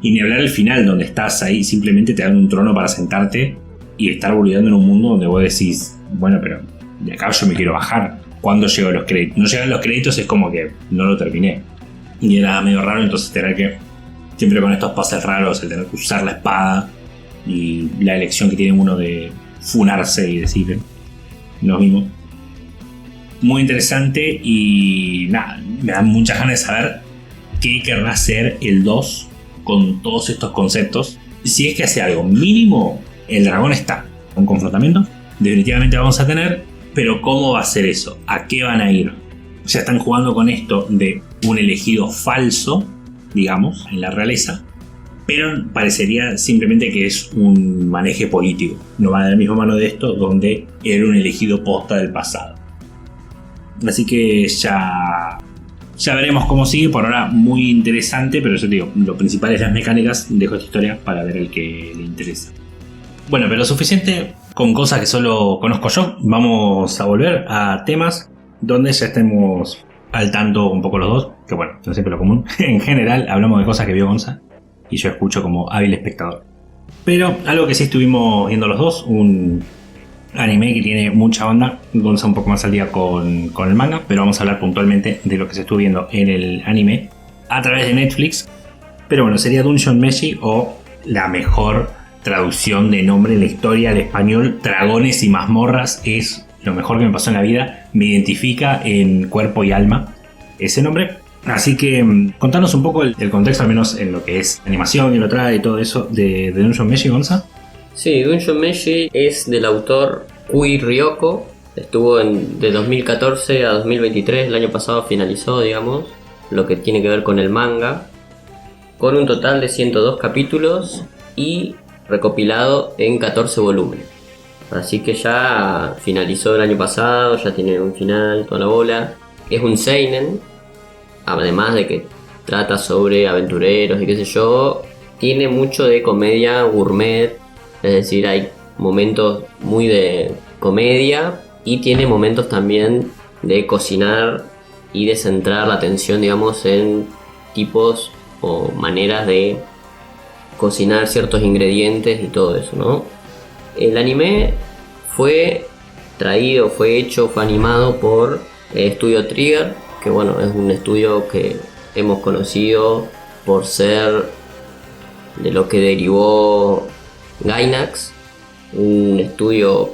Y ni hablar al final, donde estás ahí, simplemente te dan un trono para sentarte y estar boludeando en un mundo donde vos decís, bueno, pero de acá yo me quiero bajar. ¿Cuándo llego a los créditos? No llegan los créditos, es como que no lo terminé. Y era medio raro, entonces tener que, siempre con estos pases raros, el tener que usar la espada y la elección que tiene uno de funarse y decir lo mismo. Muy interesante y nada, me dan muchas ganas de saber qué querrá hacer el 2 con todos estos conceptos. Si es que hace algo mínimo, el dragón está. Un confrontamiento definitivamente vamos a tener, pero ¿cómo va a ser eso? ¿A qué van a ir? Ya están jugando con esto de un elegido falso, digamos, en la realeza, pero parecería simplemente que es un maneje político. No va de la misma mano de esto, donde era un elegido posta del pasado. Así que ya veremos cómo sigue. Por ahora muy interesante, pero yo te digo, lo principal es las mecánicas. Dejo esta historia para ver el que le interesa. Bueno, pero suficiente con cosas que solo conozco yo. Vamos a volver a temas donde ya estemos al tanto un poco los dos, que bueno, no siempre lo común. En general hablamos de cosas que vio Gonza y yo escucho como hábil espectador. Pero algo que sí estuvimos viendo los dos, un anime que tiene mucha onda. Gonza un poco más al día con el manga, pero vamos a hablar puntualmente de lo que se estuvo viendo en el anime a través de Netflix. Pero bueno, sería Dungeon Meshi, o la mejor traducción de nombre en la historia al español, Dragones y Mazmorras. Es lo mejor que me pasó en la vida, me identifica en cuerpo y alma ese nombre. Así que contanos un poco el contexto, al menos en lo que es animación y lo trae y todo eso de Dungeon Meshi, Gonza. Sí, Dungeon Meshi es del autor Kui Ryoko. Estuvo de 2014 a 2023, el año pasado finalizó, digamos, lo que tiene que ver con el manga, con un total de 102 capítulos y recopilado en 14 volúmenes. Así que ya finalizó el año pasado, ya tiene un final, toda la bola. Es un seinen, además de que trata sobre aventureros y qué sé yo, tiene mucho de comedia gourmet, es decir, hay momentos muy de comedia y tiene momentos también de cocinar y de centrar la atención, digamos, en tipos o maneras de cocinar ciertos ingredientes y todo eso, ¿no? El anime fue animado por Estudio Trigger, que bueno, es un estudio que hemos conocido por ser de lo que derivó Gainax, un estudio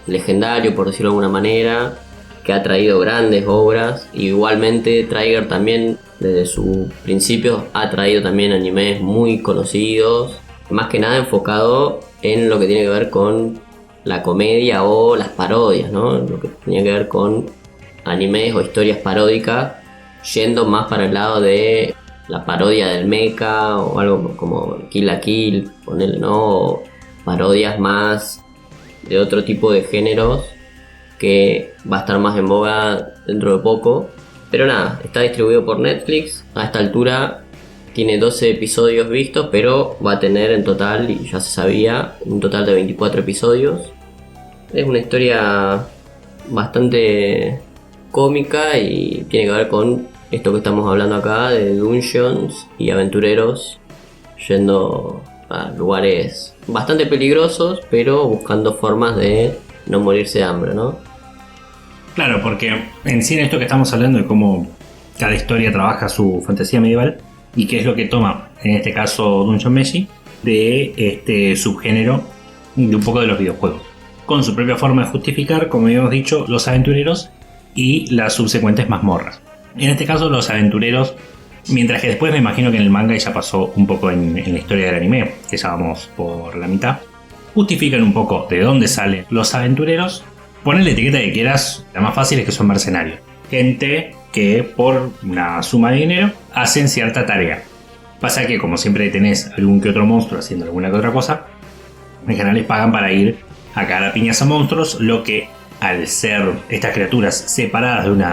legendario, por decirlo de alguna manera, que ha traído grandes obras. Y igualmente Trigger también desde sus principios ha traído también animes muy conocidos, más que nada enfocado en lo que tiene que ver con la comedia o las parodias, ¿no? Lo que tiene que ver con animes o historias paródicas, yendo más para el lado de la parodia del mecha o algo como Kill la Kill, ponerle, ¿no? O parodias más de otro tipo de géneros que va a estar más en boga dentro de poco. Pero nada, está distribuido por Netflix. A esta altura tiene 12 episodios vistos, pero va a tener en total, y ya se sabía, un total de 24 episodios. Es una historia bastante cómica y tiene que ver con esto que estamos hablando acá, de dungeons y aventureros yendo a lugares bastante peligrosos, pero buscando formas de no morirse de hambre, ¿no? Claro, porque en sí en esto que estamos hablando de cómo cada historia trabaja su fantasía medieval y qué es lo que toma, en este caso Dungeon Meshi, de este subgénero de un poco de los videojuegos, con su propia forma de justificar, como habíamos dicho, los aventureros y las subsecuentes mazmorras. En este caso los aventureros, mientras que después me imagino que en el manga ya pasó un poco en la historia del anime, que ya vamos por la mitad, justifican un poco de dónde salen los aventureros. Ponen la etiqueta que quieras, la más fácil es que son mercenarios. Gente que por una suma de dinero hacen cierta tarea. Pasa que como siempre tenés algún que otro monstruo haciendo alguna que otra cosa, en general les pagan para ir a cagar a piñas a monstruos, lo que al ser estas criaturas separadas de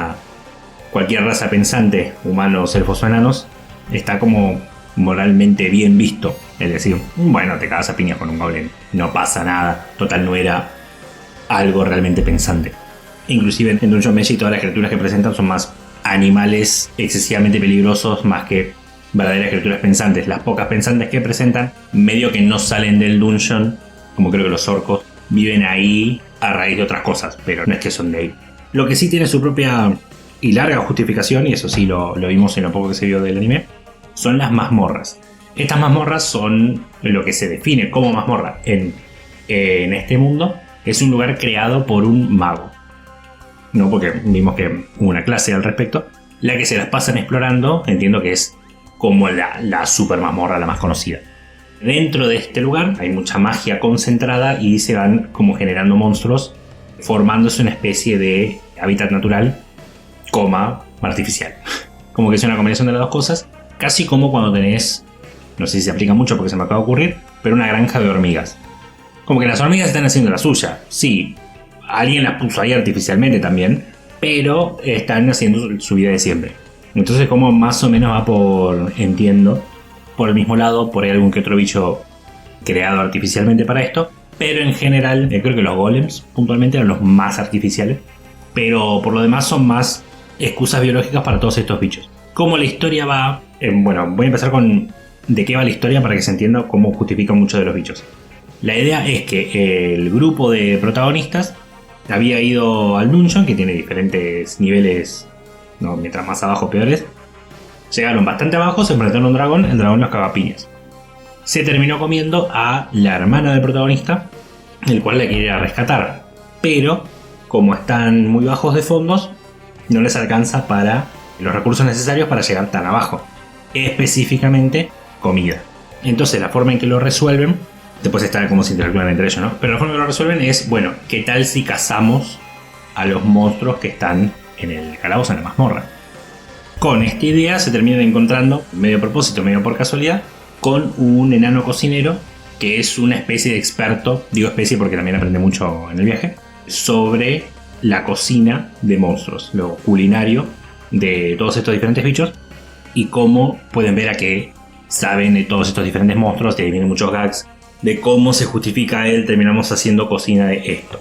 cualquier raza pensante, humanos, elfos o enanos, está como moralmente bien visto. Es decir, bueno, te cagas a piñas con un golem, no pasa nada, total no era algo realmente pensante. Inclusive en Dungeon Meshi todas las criaturas que presentan son más animales excesivamente peligrosos más que verdaderas criaturas pensantes. Las pocas pensantes que presentan medio que no salen del dungeon, como creo que los orcos, viven ahí a raíz de otras cosas, pero no es que son de ahí. Lo que sí tiene su propia y larga justificación, y eso sí lo vimos en lo poco que se vio del anime, son las mazmorras. Estas mazmorras son lo que se define como mazmorra en este mundo. Es un lugar creado por un mago, ¿no? Porque vimos que hubo una clase al respecto, la que se las pasan explorando. Entiendo que es como la super mazmorra, la más conocida. Dentro de este lugar hay mucha magia concentrada y se van como generando monstruos, formándose una especie de hábitat natural, artificial. Como que es una combinación de las dos cosas, casi como cuando tenés, no sé si se aplica mucho porque se me acaba de ocurrir, pero una granja de hormigas. Como que las hormigas están haciendo la suya. Sí, alguien las puso ahí artificialmente también, pero están haciendo su vida de siempre. Entonces como más o menos va por el mismo lado, por ahí algún que otro bicho creado artificialmente para esto, pero en general creo que los golems puntualmente eran los más artificiales, pero por lo demás son más excusas biológicas para todos estos bichos. ¿Cómo la historia va? Bueno, voy a empezar con de qué va la historia para que se entienda cómo justifica muchos de los bichos. La idea es que el grupo de protagonistas había ido al dungeon, que tiene diferentes niveles, ¿no? Mientras más abajo peores. Llegaron bastante abajo, se enfrentaron a un dragón, el dragón los caga a piñas. Se terminó comiendo a la hermana del protagonista, el cual la quiere ir a rescatar. Pero, como están muy bajos de fondos, no les alcanza para los recursos necesarios para llegar tan abajo. Específicamente, comida. Entonces, la forma en que lo resuelven, después está como se interactúan entre ellos, ¿no? Pero la forma en que lo resuelven es, bueno, ¿qué tal si cazamos a los monstruos que están en el calabozo, en la mazmorra? Con esta idea se terminan encontrando, medio a propósito, medio por casualidad, con un enano cocinero que es una especie de experto, digo especie porque también aprende mucho en el viaje, sobre la cocina de monstruos, lo culinario de todos estos diferentes bichos, y cómo pueden ver a que saben de todos estos diferentes monstruos, de ahí vienen muchos gags, de cómo se justifica él, terminamos haciendo cocina de esto.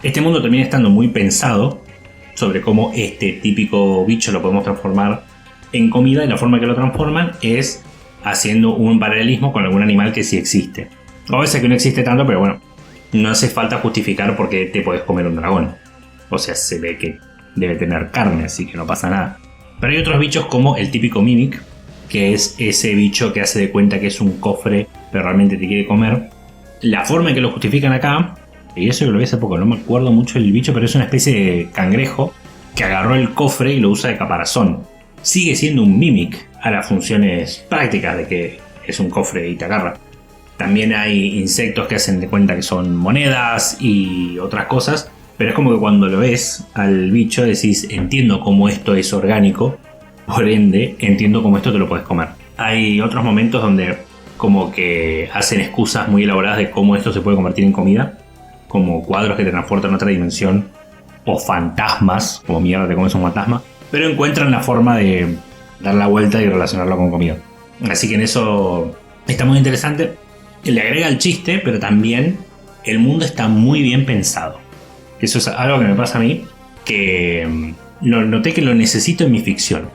Este mundo termina estando muy pensado sobre cómo este típico bicho lo podemos transformar en comida, y la forma que lo transforman es haciendo un paralelismo con algún animal que sí existe. O a veces que no existe tanto, pero bueno, no hace falta justificar por qué te podés comer un dragón. O sea, se ve que debe tener carne, así que no pasa nada. Pero hay otros bichos como el típico Mimic, que es ese bicho que hace de cuenta que es un cofre, pero realmente te quiere comer. La forma en que lo justifican acá, y eso yo lo vi hace poco, no me acuerdo mucho del bicho, pero es una especie de cangrejo que agarró el cofre y lo usa de caparazón. Sigue siendo un Mimic a las funciones prácticas de que es un cofre y te agarra. También hay insectos que hacen de cuenta que son monedas y otras cosas, pero es como que cuando lo ves al bicho decís, entiendo cómo esto es orgánico, por ende entiendo cómo esto te lo puedes comer. Hay otros momentos donde como que hacen excusas muy elaboradas de cómo esto se puede convertir en comida, como cuadros que te transportan a otra dimensión, o fantasmas, como mierda te comes un fantasma, pero encuentran la forma de dar la vuelta y relacionarlo con comida. Así que en eso está muy interesante. Le agrega el chiste, pero también el mundo está muy bien pensado. Eso es algo que me pasa a mí, que lo noté que lo necesito en mi ficción.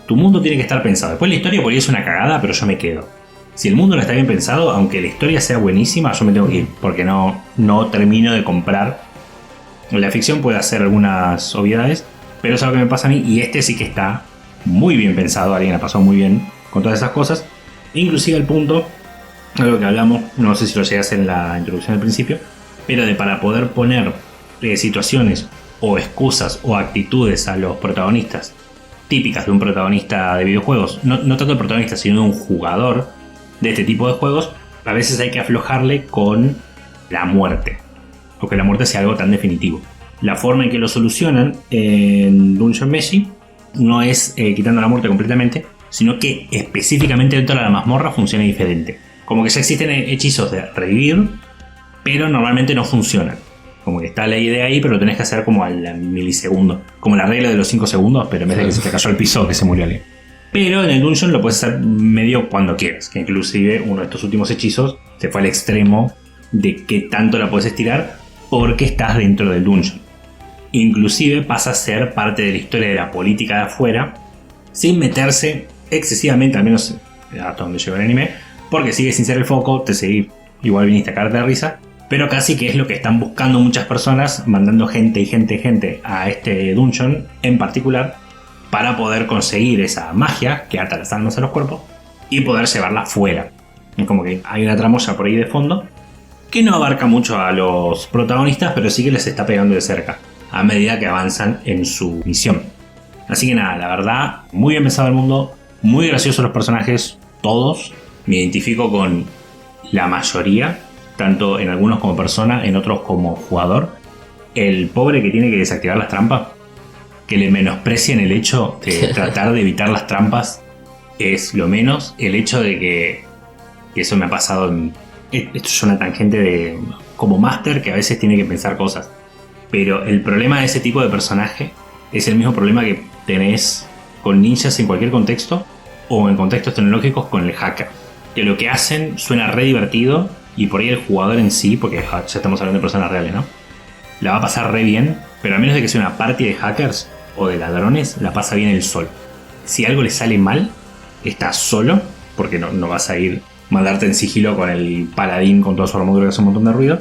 Tu mundo tiene que estar pensado. Después la historia por ahí es una cagada, pero yo me quedo. Si el mundo no está bien pensado, aunque la historia sea buenísima, yo me tengo que ir, porque no termino de comprar. La ficción puede hacer algunas obviedades, pero es algo que me pasa a mí, y este sí que está muy bien pensado. Alguien la pasó muy bien con todas esas cosas, inclusive el punto, algo que hablamos, no sé si lo llegué a hacer en la introducción al principio, pero de para poder poner situaciones o excusas o actitudes a los protagonistas típicas de un protagonista de videojuegos, no tanto el protagonista sino de un jugador de este tipo de juegos, a veces hay que aflojarle con la muerte, o que la muerte sea algo tan definitivo. La forma en que lo solucionan en Dungeon Meshi no es quitando la muerte completamente, sino que específicamente dentro de la mazmorra funciona diferente. Como que ya existen hechizos de revivir, pero normalmente no funcionan. Como que está la idea ahí, pero lo tenés que hacer como al milisegundo. Como la regla de los 5 segundos, pero en vez de que se te cayó al piso, que se murió alguien. Pero en el dungeon lo puedes hacer medio cuando quieras. Que inclusive uno de estos últimos hechizos se fue al extremo de qué tanto la puedes estirar porque estás dentro del dungeon. Inclusive pasa a ser parte de la historia de la política de afuera sin meterse excesivamente, al menos hasta donde llegó el anime, porque sigue sin ser el foco, te seguí, igual viniste a cagarte de risa, pero casi que es lo que están buscando muchas personas, mandando gente a este dungeon en particular para poder conseguir esa magia que ata las almas a los cuerpos y poder llevarla fuera. Es como que hay una tramoya por ahí de fondo que no abarca mucho a los protagonistas, pero sí que les está pegando de cerca a medida que avanzan en su misión. Así que nada, la verdad, muy bien pensado el mundo, muy graciosos los personajes, todos. Me identifico con la mayoría, tanto en algunos como persona, en otros como jugador. El pobre que tiene que desactivar las trampas, que le menosprecien el hecho de tratar de evitar las trampas, es lo menos. El hecho de que eso me ha pasado esto es una tangente de como máster que a veces tiene que pensar cosas. Pero el problema de ese tipo de personaje es el mismo problema que tenés con ninjas en cualquier contexto o en contextos tecnológicos con el hacker. Que lo que hacen suena re divertido y por ahí el jugador en sí, porque ya estamos hablando de personas reales, ¿no? La va a pasar re bien, pero a menos de que sea una party de hackers o de ladrones, la pasa bien él solo. Si algo le sale mal, estás solo, porque no vas a ir mandarte en sigilo con el paladín con toda su armadura que hace un montón de ruido.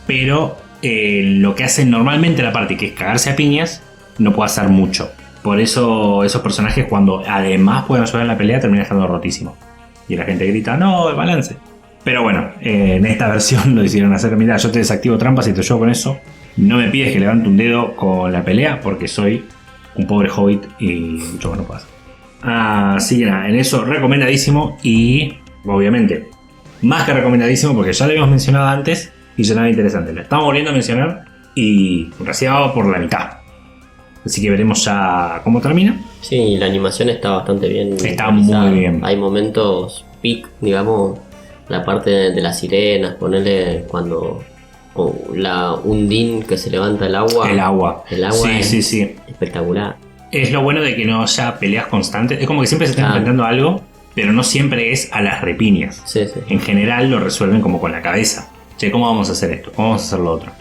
Pero lo que hacen normalmente la party, que es cagarse a piñas, no puede hacer mucho. Por eso esos personajes, cuando además pueden ayudar en la pelea, terminan estando rotísimos. Y la gente grita, no, el balance. Pero bueno, en esta versión lo hicieron hacer, mira, yo te desactivo trampas y te ayudo con eso. No me pides que levante un dedo con la pelea porque soy un pobre hobbit y mucho más no puedo hacer. Así que nada, en eso recomendadísimo y obviamente más que recomendadísimo porque ya lo habíamos mencionado antes y sonaba interesante. Lo estamos volviendo a mencionar y recién va por la mitad. Así que veremos ya cómo termina. Sí, la animación está bastante bien. Está realizada. Muy bien. Hay momentos peak, digamos, la parte de las sirenas, ponerle cuando un din que se levanta el agua. El agua sí, sí. Espectacular. Es lo bueno de que no haya peleas constantes. Es como que siempre se está enfrentando a algo, pero no siempre es a las repiñas. Sí. En general lo resuelven como con la cabeza. Che, ¿cómo vamos a hacer esto? ¿Cómo vamos a hacer lo otro?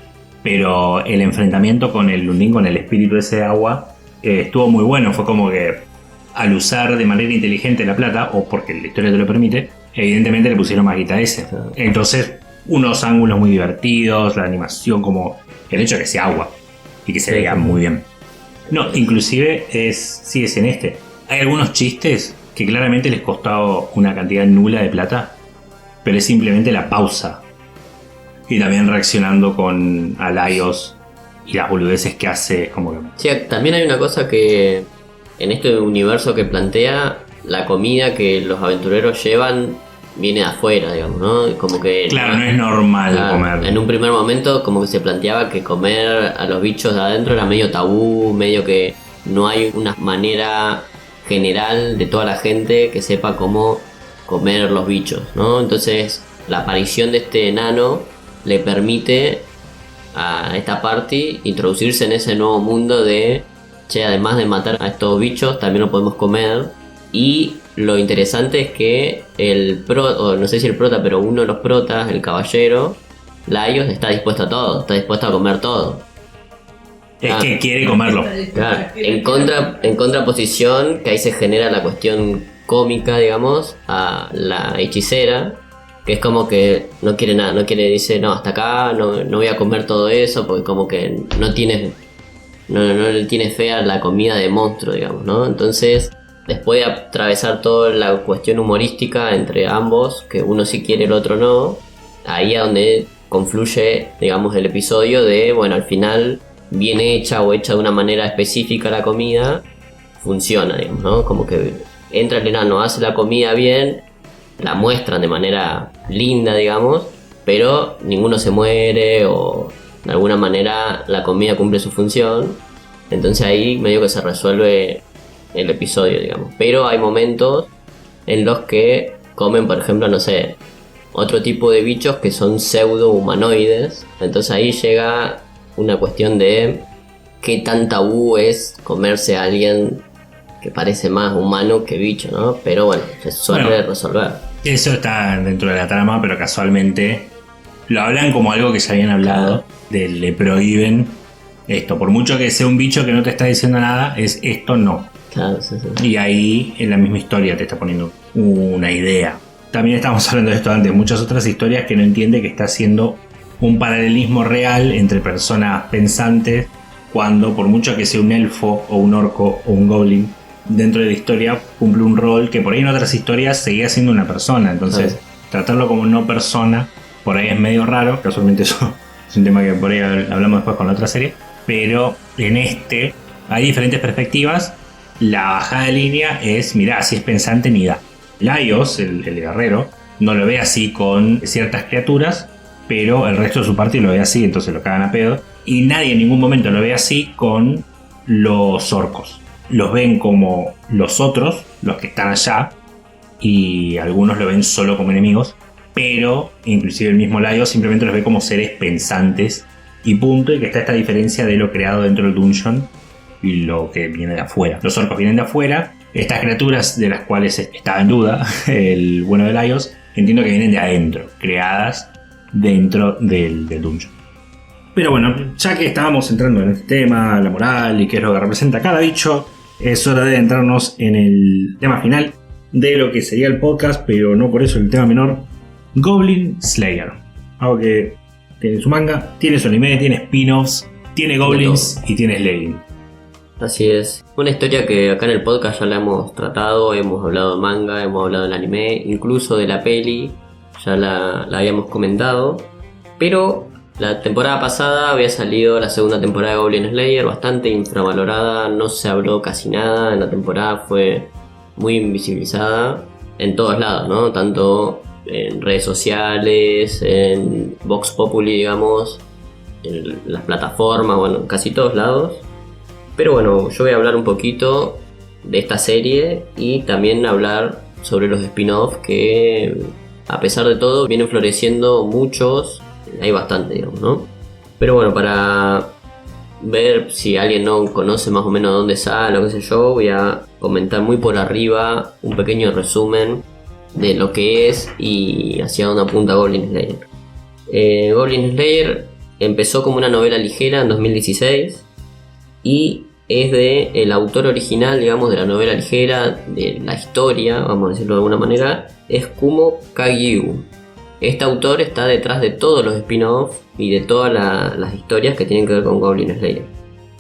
Pero el enfrentamiento con el Lundin, con el espíritu ese de agua, estuvo muy bueno. Fue como que al usar de manera inteligente la plata, o porque la historia te lo permite, evidentemente le pusieron más guita a ese. Entonces, unos ángulos muy divertidos, la animación, como el hecho de que sea agua y que se vea muy bien. No, inclusive sigue en este. Hay algunos chistes que claramente les costó una cantidad nula de plata, pero es simplemente la pausa. Y también reaccionando con Alaios y las boludeces que hace, como que... Sí, también hay una cosa que en este universo que plantea, la comida que los aventureros llevan viene de afuera, digamos, ¿no? Como que... Claro, no es normal comer. En un primer momento como que se planteaba que comer a los bichos de adentro era medio tabú, medio que no hay una manera general de toda la gente que sepa cómo comer los bichos, ¿no? Entonces la aparición de este enano le permite a esta party introducirse en ese nuevo mundo de, che, además de matar a estos bichos, también lo podemos comer. Y lo interesante es que no sé si el prota, pero uno de los protas, el caballero, Laios, está dispuesto a todo, está dispuesto a comer todo. Es que quiere comerlo. Claro, en contraposición, que ahí se genera la cuestión cómica, digamos, a la hechicera, que es como que no quiere nada, dice, no, hasta acá, no voy a comer todo eso, porque como que no le tiene fe a la comida de monstruo, digamos, ¿no? Entonces, después de atravesar toda la cuestión humorística entre ambos, que uno sí quiere, el otro no, ahí es donde confluye, digamos, el episodio de, bueno, al final, bien hecha o hecha de una manera específica la comida, funciona, digamos, ¿no? Como que entra el enano, hace la comida bien, la muestran de manera linda, digamos, pero ninguno se muere o de alguna manera la comida cumple su función. Entonces ahí medio que se resuelve el episodio, digamos. Pero hay momentos en los que comen, por ejemplo, no sé, otro tipo de bichos que son pseudo humanoides. Entonces ahí llega una cuestión de qué tan tabú es comerse a alguien que parece más humano que bicho, ¿no? Pero bueno, se suele resolver. Eso está dentro de la trama, pero casualmente lo hablan como algo que ya habían hablado, le prohíben esto. Por mucho que sea un bicho que no te está diciendo nada, es esto no. Claro, sí. Y ahí en la misma historia te está poniendo una idea. También estamos hablando de esto antes, muchas otras historias que no entiende que está haciendo un paralelismo real entre personas pensantes, cuando por mucho que sea un elfo o un orco o un goblin, dentro de la historia cumple un rol que por ahí en otras historias seguía siendo una persona. Entonces tratarlo como no persona por ahí es medio raro. Casualmente eso es un tema que por ahí hablamos después con la otra serie, pero en este hay diferentes perspectivas. La bajada de línea es, mirá, si es pensante ni da. Laios, el guerrero, no lo ve así con ciertas criaturas, pero el resto de su parte lo ve así, entonces lo cagan a pedo. Y nadie en ningún momento lo ve así con los orcos. Los ven como los otros, los que están allá, y algunos lo ven solo como enemigos, pero inclusive el mismo Laios simplemente los ve como seres pensantes y punto, y que está esta diferencia de lo creado dentro del dungeon y lo que viene de afuera. Los orcos vienen de afuera. Estas criaturas de las cuales estaba en duda el bueno de Laios, entiendo que vienen de adentro, creadas dentro del dungeon. Pero bueno, ya que estábamos entrando en este tema, la moral y qué es lo que representa cada bicho, es hora de entrarnos en el tema final de lo que sería el podcast, pero no por eso el tema menor: Goblin Slayer. Algo que tiene su manga, tiene su anime, tiene spin-offs, tiene goblins y tiene slaying. Así es. Una historia que acá en el podcast ya la hemos tratado, hemos hablado de manga, hemos hablado del anime, incluso de la peli, ya la habíamos comentado. Pero la temporada pasada había salido la segunda temporada de Goblin Slayer, bastante infravalorada, no se habló casi nada en la temporada, fue muy invisibilizada en todos lados, ¿no? Tanto en redes sociales, en Vox Populi, digamos, en las plataformas, bueno, en casi todos lados. Pero bueno, yo voy a hablar un poquito de esta serie y también hablar sobre los spin-offs que, a pesar de todo, vienen floreciendo muchos. Hay bastante, digamos, ¿no? Pero bueno, para ver si alguien no conoce más o menos dónde sale o qué sé yo, voy a comentar muy por arriba un pequeño resumen de lo que es y hacia dónde apunta Goblin Slayer. Goblin Slayer empezó como una novela ligera en 2016 y es de el autor original, digamos, de la novela ligera, de la historia, vamos a decirlo de alguna manera, es Kumo Kagyu. Este autor está detrás de todos los spin-offs y de todas las historias que tienen que ver con Goblin Slayer.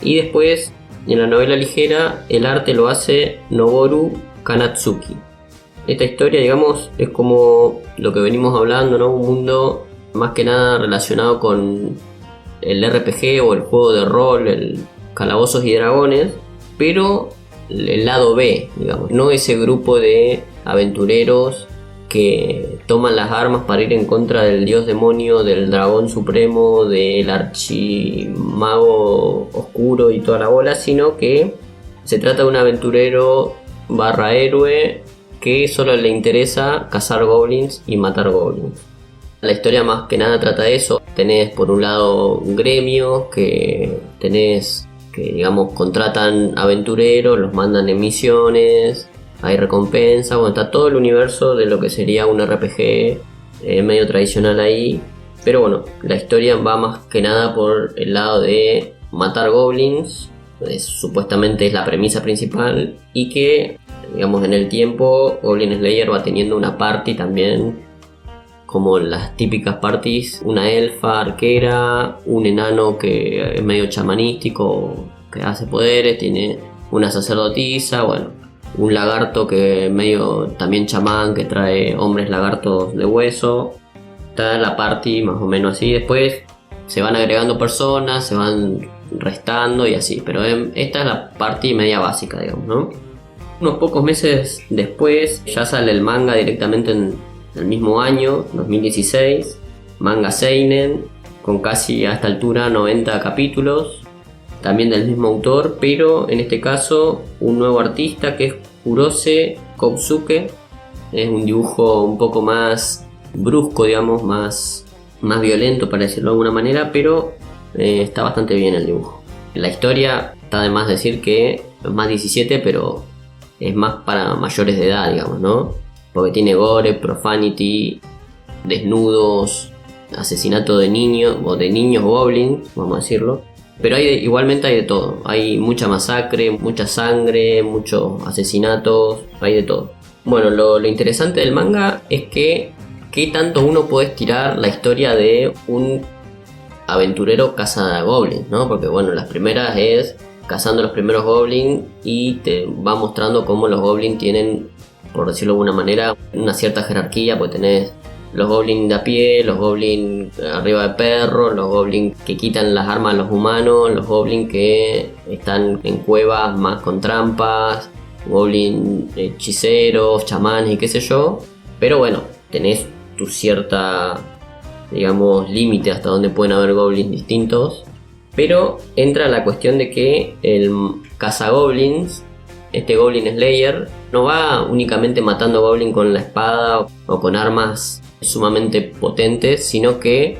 Y después, en la novela ligera, el arte lo hace Noboru Kanatsuki. Esta historia, digamos, es como lo que venimos hablando, ¿no? Un mundo más que nada relacionado con el RPG o el juego de rol, el Calabozos y Dragones, pero el lado B, digamos, no ese grupo de aventureros que toman las armas para ir en contra del dios demonio, del dragón supremo, del archimago oscuro y toda la bola, sino que se trata de un aventurero barra héroe que solo le interesa cazar goblins y matar goblins. La historia más que nada trata de eso. Tenés por un lado gremios que digamos contratan aventureros, los mandan en misiones, hay recompensa, bueno, está todo el universo de lo que sería un RPG medio tradicional ahí. Pero bueno, la historia va más que nada por el lado de matar goblins, supuestamente es la premisa principal, y que, digamos, en el tiempo Goblin Slayer va teniendo una party también, como las típicas parties, una elfa arquera, un enano que es medio chamanístico, que hace poderes, tiene una sacerdotisa, bueno, un lagarto que es medio también chamán, que trae hombres lagartos de hueso. Está la party más o menos así. Después se van agregando personas, se van restando y así, pero esta es la party media básica, digamos, ¿no? Unos pocos meses después ya sale el manga directamente en el mismo año, 2016, manga seinen, con casi a esta altura 90 capítulos, también del mismo autor, pero en este caso un nuevo artista que es Kurose Kosuke. Es un dibujo un poco más brusco, digamos, más violento, para decirlo de alguna manera, pero está bastante bien el dibujo. La historia, está de más decir que es más 17, pero es más para mayores de edad, digamos, ¿no? Porque tiene gore, profanity, desnudos, asesinato de niños o de niños goblins, vamos a decirlo. Pero igualmente hay de todo. Hay mucha masacre, mucha sangre, muchos asesinatos, hay de todo. Bueno, lo interesante del manga es que qué tanto uno puede estirar la historia de un aventurero caza goblins, ¿no? Porque bueno, las primeras es cazando los primeros goblins y te va mostrando cómo los goblins tienen, por decirlo de alguna manera, una cierta jerarquía, pues tenés los goblins de a pie, los goblins arriba de perros, los goblins que quitan las armas a los humanos, los goblins que están en cuevas más con trampas, goblins hechiceros, chamanes y qué sé yo. Pero bueno, tenés tu cierta, digamos, límite hasta donde pueden haber goblins distintos. Pero entra la cuestión de que el cazagoblins, este Goblin Slayer, no va únicamente matando goblins con la espada o con armas sumamente potentes, sino que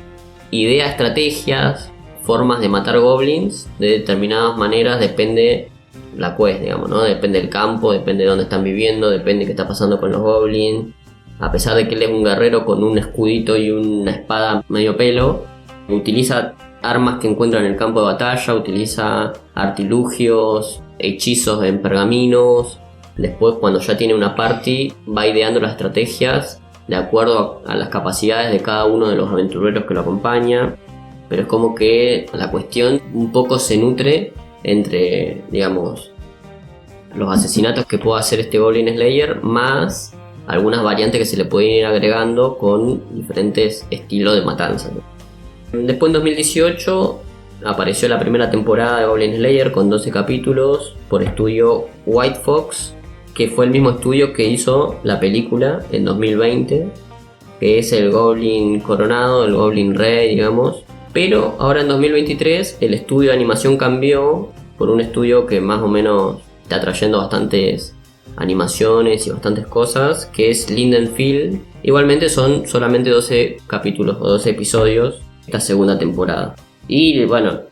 idea estrategias, formas de matar goblins de determinadas maneras, depende la quest, digamos, ¿no? Depende del campo, depende de dónde están viviendo, depende qué está pasando con los goblins. A pesar de que él es un guerrero con un escudito y una espada medio pelo, utiliza armas que encuentra en el campo de batalla, utiliza artilugios, hechizos en pergaminos. Después, cuando ya tiene una party, va ideando las estrategias de acuerdo a las capacidades de cada uno de los aventureros que lo acompaña. Pero es como que la cuestión un poco se nutre entre, digamos, los asesinatos que puede hacer este Goblin Slayer, más algunas variantes que se le pueden ir agregando con diferentes estilos de matanza, ¿no? Después en 2018 apareció la primera temporada de Goblin Slayer con 12 capítulos por estudio White Fox, que fue el mismo estudio que hizo la película en 2020, que es el Goblin Coronado, el Goblin Rey, digamos. Pero ahora en 2023 el estudio de animación cambió por un estudio que más o menos está trayendo bastantes animaciones y bastantes cosas, que es Linden Film. Igualmente son solamente 12 capítulos o 12 episodios esta segunda temporada. Y bueno,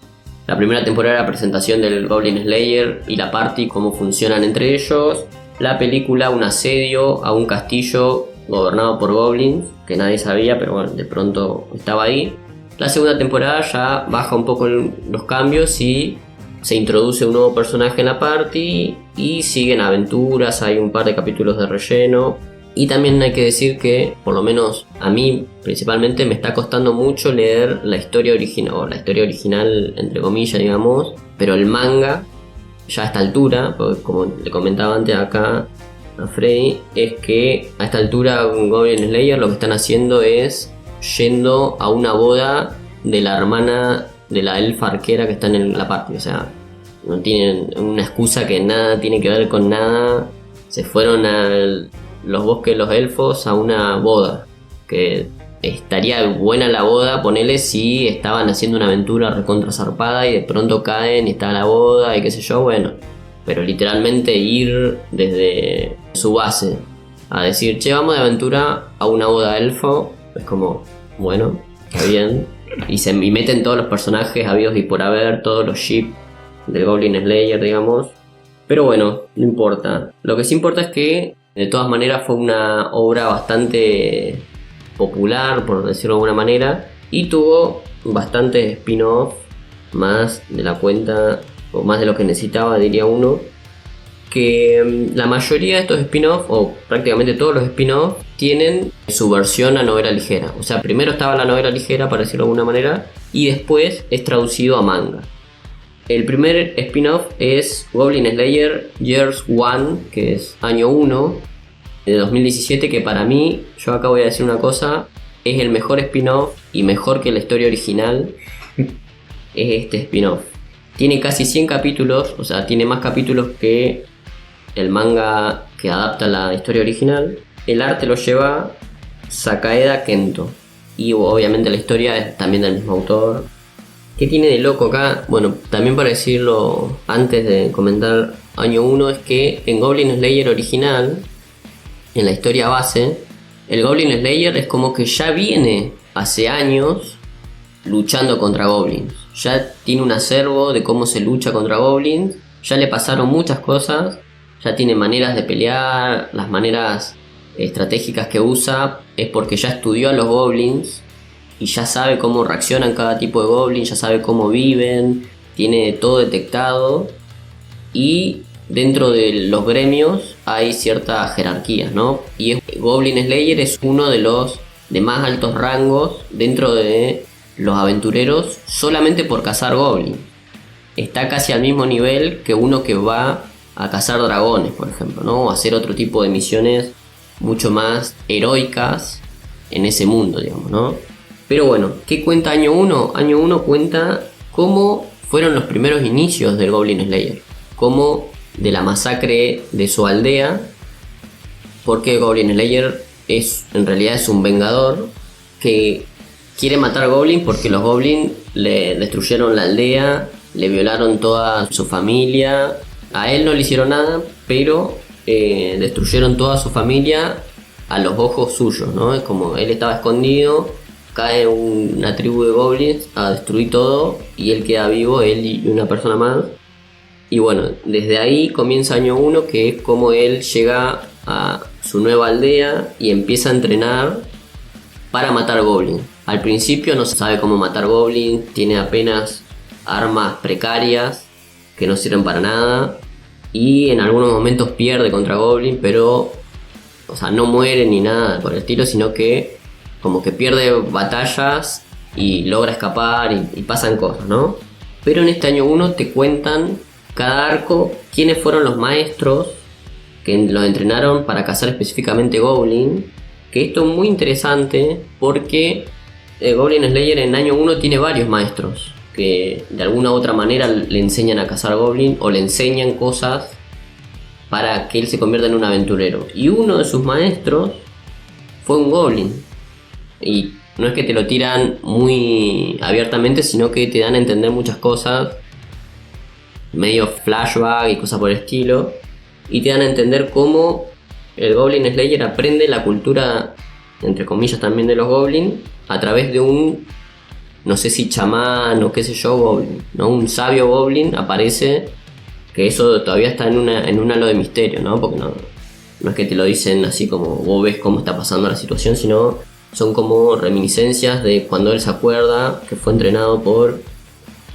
la primera temporada era la presentación del Goblin Slayer y la party, cómo funcionan entre ellos. La película, un asedio a un castillo gobernado por goblins, que nadie sabía, pero bueno, de pronto estaba ahí. La segunda temporada ya baja un poco los cambios y se introduce un nuevo personaje en la party y siguen aventuras, hay un par de capítulos de relleno. Y también hay que decir que, por lo menos a mí principalmente, me está costando mucho leer la historia original, o la historia original entre comillas, digamos, pero el manga, ya a esta altura, porque como le comentaba antes acá a Freddy, es que a esta altura Goblin Slayer lo que están haciendo es yendo a una boda de la hermana de la elfa arquera que está en la party, o sea, no tienen una excusa que nada tiene que ver con nada. Se fueron a los bosques de los elfos a una boda, que estaría buena la boda, ponele, si estaban haciendo una aventura recontra zarpada y de pronto caen y está la boda y qué sé yo, bueno, pero literalmente ir desde su base a decir, che, vamos de aventura a una boda elfo, es como, bueno, está bien, y meten todos los personajes habidos y por haber, todos los ships del Goblin Slayer, digamos. Pero bueno, no importa. Lo que sí importa es que de todas maneras fue una obra bastante popular, por decirlo de alguna manera, y tuvo bastantes spin-off, más de la cuenta, o más de lo que necesitaba, diría uno. Que la mayoría de estos spin-off, o prácticamente todos los spin-off, tienen su versión a novela ligera. O sea, primero estaba la novela ligera, para decirlo de alguna manera, y después es traducido a manga. El primer spin-off es Goblin Slayer Years 1, que es año 1 de 2017, que para mí, yo acá voy a decir una cosa, es el mejor spin-off y mejor que la historia original. Es este spin-off. Tiene casi 100 capítulos, o sea, tiene más capítulos que el manga que adapta la historia original. El arte lo lleva Sakaeda Kento. Y obviamente la historia es también del mismo autor. ¿Qué tiene de loco acá? Bueno, también para decirlo antes de comentar año 1, es que en Goblin Slayer original, en la historia base, el Goblin Slayer es como que ya viene hace años luchando contra goblins. Ya tiene un acervo de cómo se lucha contra goblins, ya le pasaron muchas cosas ya tiene maneras de pelear, las maneras estratégicas que usa es porque ya estudió a los goblins y ya sabe cómo reaccionan cada tipo de goblin, ya sabe cómo viven, tiene todo detectado. Y dentro de los gremios hay cierta jerarquía, ¿no? Y Goblin Slayer es uno de los de más altos rangos dentro de los aventureros solamente por cazar goblins. Está casi al mismo nivel que uno que va a cazar dragones, por ejemplo, ¿no? O hacer otro tipo de misiones mucho más heroicas en ese mundo, digamos, ¿no? Pero bueno, ¿qué cuenta Año 1? Año 1 cuenta cómo fueron los primeros inicios del Goblin Slayer, cómo de la masacre de su aldea, porque Goblin Slayer en realidad es un vengador que quiere matar goblins porque los goblins le destruyeron la aldea, le violaron toda su familia. A él no le hicieron nada, pero destruyeron toda su familia a los ojos suyos, ¿no? Es como él estaba escondido, cae una tribu de goblins a destruir todo y él queda vivo, él y una persona más. Y bueno, desde ahí comienza Año 1, que es como él llega a su nueva aldea y empieza a entrenar para matar goblins. Al principio no se sabe cómo matar goblins, tiene apenas armas precarias que no sirven para nada y en algunos momentos pierde contra goblins, pero o sea, no muere ni nada por el estilo, sino que como que pierde batallas y logra escapar y pasan cosas, ¿no? Pero en este Año 1 te cuentan cada arco quiénes fueron los maestros que los entrenaron para cazar específicamente goblin, que esto es muy interesante porque Goblin Slayer en Año 1 tiene varios maestros que de alguna u otra manera le enseñan a cazar goblin o le enseñan cosas para que él se convierta en un aventurero, y uno de sus maestros fue un goblin, y no es que te lo tiran muy abiertamente, sino que te dan a entender muchas cosas, medio flashback y cosas por el estilo, y te dan a entender cómo el Goblin Slayer aprende la cultura, entre comillas también, de los goblins a través de un, no sé si chamán o qué sé yo, goblin, ¿no? Un sabio goblin aparece, que eso todavía está en un halo de misterio, ¿no? Porque no es que te lo dicen así como vos ves cómo está pasando la situación, sino son como reminiscencias de cuando él se acuerda que fue entrenado por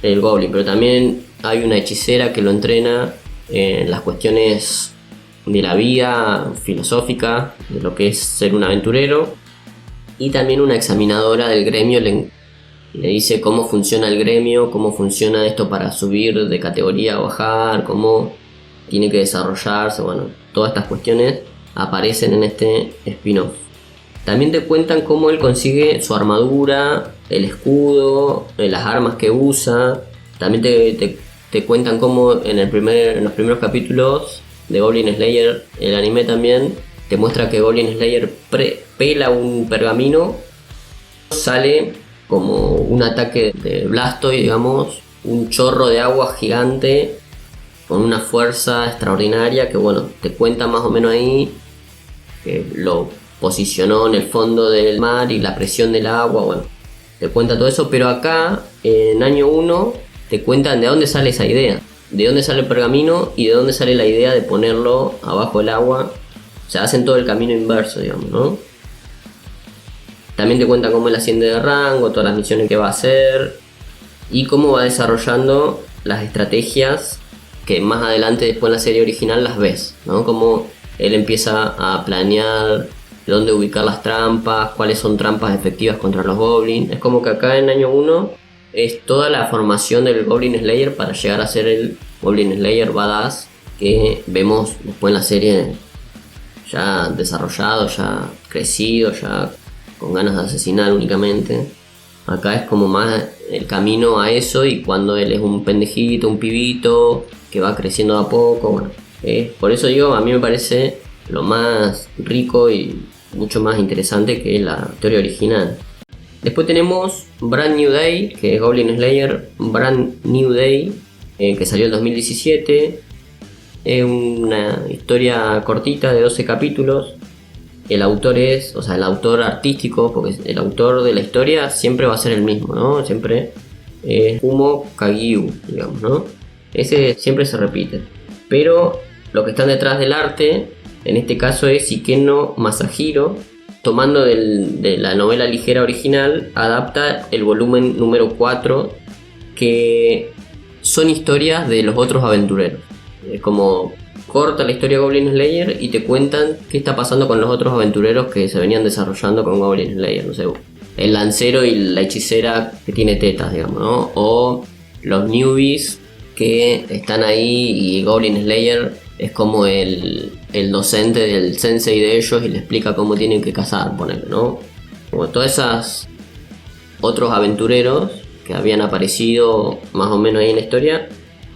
el goblin. Pero también hay una hechicera que lo entrena en las cuestiones de la vida filosófica, de lo que es ser un aventurero, y también una examinadora del gremio le dice cómo funciona el gremio, cómo funciona esto para subir de categoría o bajar, cómo tiene que desarrollarse. Bueno, todas estas cuestiones aparecen en este spin-off. También te cuentan cómo él consigue su armadura, el escudo, las armas que usa. También te cuentan cómo en los primeros capítulos de Goblin Slayer, el anime también, te muestra que Goblin Slayer pela un pergamino, sale como un ataque de Blastoise, digamos, un chorro de agua gigante con una fuerza extraordinaria que, bueno, te cuenta más o menos ahí que lo posicionó en el fondo del mar y la presión del agua, bueno, te cuenta todo eso. Pero acá, en Año 1, te cuentan de dónde sale esa idea, de dónde sale el pergamino y de dónde sale la idea de ponerlo abajo del agua. O sea, hacen todo el camino inverso, digamos, ¿no? También te cuentan cómo él asciende de rango, todas las misiones que va a hacer y cómo va desarrollando las estrategias que más adelante, después en la serie original, las ves, ¿no? Cómo él empieza a planear dónde ubicar las trampas, cuáles son trampas efectivas contra los goblins. Es como que acá en Año 1 es toda la formación del Goblin Slayer para llegar a ser el Goblin Slayer badass que vemos después en la serie, ya desarrollado, ya crecido, ya con ganas de asesinar únicamente. Acá es como más el camino a eso, y cuando él es un pendejito, un pibito que va creciendo a poco, bueno, por eso digo, a mí me parece lo más rico y mucho más interesante que la historia original. Después tenemos Brand New Day, que es Goblin Slayer Brand New Day, que salió en 2017. Es una historia cortita de 12 capítulos. El autor el autor artístico, porque el autor de la historia siempre va a ser el mismo, ¿no? Siempre es Kumo Kagiu, digamos, ¿no? Ese siempre se repite. Pero lo que están detrás del arte, en este caso es Shigeno Masahiro, tomando de la novela ligera original, adapta el volumen número 4, que son historias de los otros aventureros. Es como corta la historia de Goblin Slayer y te cuentan qué está pasando con los otros aventureros que se venían desarrollando con Goblin Slayer. No sé, el lancero y la hechicera que tiene tetas, digamos, ¿no? O los newbies que están ahí y Goblin Slayer es como el docente del sensei de ellos y le explica cómo tienen que cazar, ponerlo, ¿no? Como todas esas otros aventureros que habían aparecido más o menos ahí en la historia,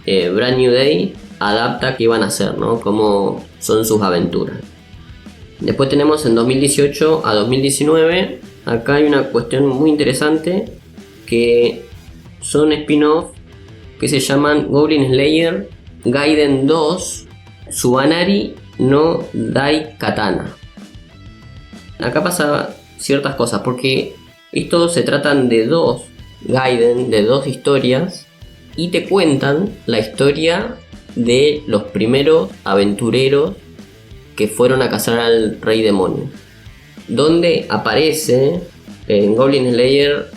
Brand New Day adapta qué iban a hacer, ¿no? Cómo son sus aventuras. Después tenemos en 2018 a 2019, acá hay una cuestión muy interesante que son spin-off que se llaman Goblin Slayer Gaiden 2 Subanari no Dai Katana. Acá pasa ciertas cosas porque estos se tratan de dos Gaiden, de dos historias, y te cuentan la historia de los primeros aventureros que fueron a cazar al rey demonio, donde aparece en Goblin Slayer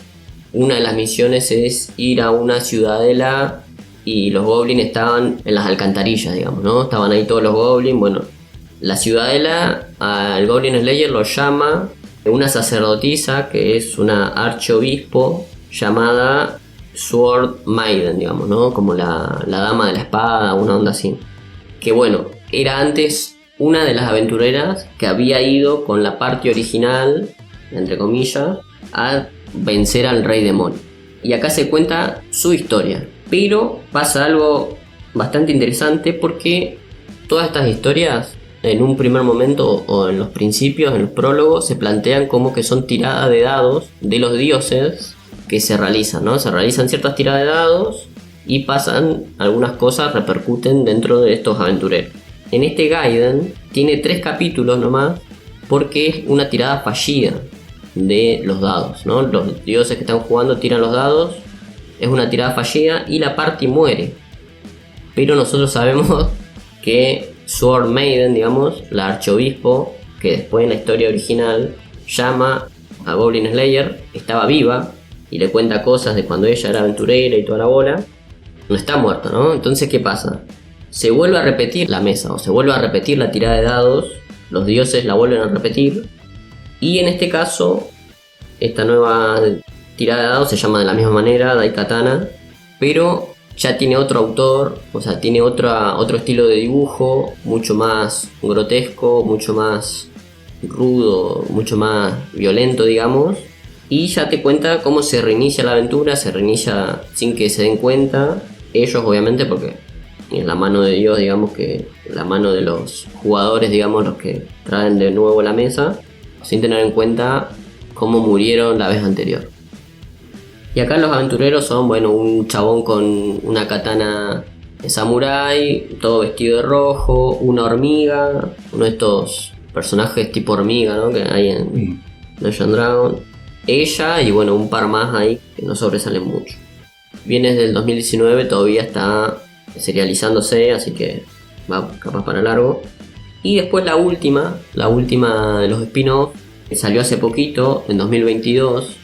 una de las misiones es ir a una ciudadela y los goblins estaban en las alcantarillas, digamos, ¿no? Estaban ahí todos los goblins. Bueno, la ciudadela al Goblin Slayer lo llama una sacerdotisa que es una archiobispo llamada Sword Maiden, digamos, ¿no? Como la dama de la espada, una onda así. Que bueno, era antes una de las aventureras que había ido con la parte original, entre comillas, a vencer al rey demonio. Y acá se cuenta su historia. Pero pasa algo bastante interesante porque todas estas historias en un primer momento o en los principios, en los prólogos, se plantean como que son tiradas de dados de los dioses que se realizan, ¿no? Se realizan ciertas tiradas de dados y pasan algunas cosas, repercuten dentro de estos aventureros. En este Gaiden tiene 3 capítulos nomás porque es una tirada fallida de los dados, ¿no? Los dioses que están jugando tiran los dados, es una tirada fallida y la party muere. Pero nosotros sabemos que Sword Maiden, digamos, la archiobispo, que después en la historia original llama a Goblin Slayer, estaba viva y le cuenta cosas de cuando ella era aventurera y toda la bola. No está muerta, ¿no? Entonces, ¿qué pasa? Se vuelve a repetir la mesa, o se vuelve a repetir la tirada de dados, los dioses la vuelven a repetir, y en este caso, esta nueva tirada de dados se llama de la misma manera, Dai Katana, pero ya tiene otro autor, o sea, tiene otro estilo de dibujo, mucho más grotesco, mucho más rudo, mucho más violento, digamos, y ya te cuenta cómo se reinicia la aventura, se reinicia sin que se den cuenta, ellos obviamente, porque es la mano de Dios, digamos, que la mano de los jugadores, digamos, los que traen de nuevo la mesa, sin tener en cuenta cómo murieron la vez anterior. Y acá los aventureros son, bueno, un chabón con una katana de samurái, todo vestido de rojo, una hormiga, uno de estos personajes tipo hormiga, ¿no? Que hay en Dungeons & Dragons. Ella y bueno, un par más ahí que no sobresalen mucho. Viene desde el 2019, todavía está serializándose, así que va capaz para largo. Y después la última de los spin-off, que salió hace poquito, en 2022,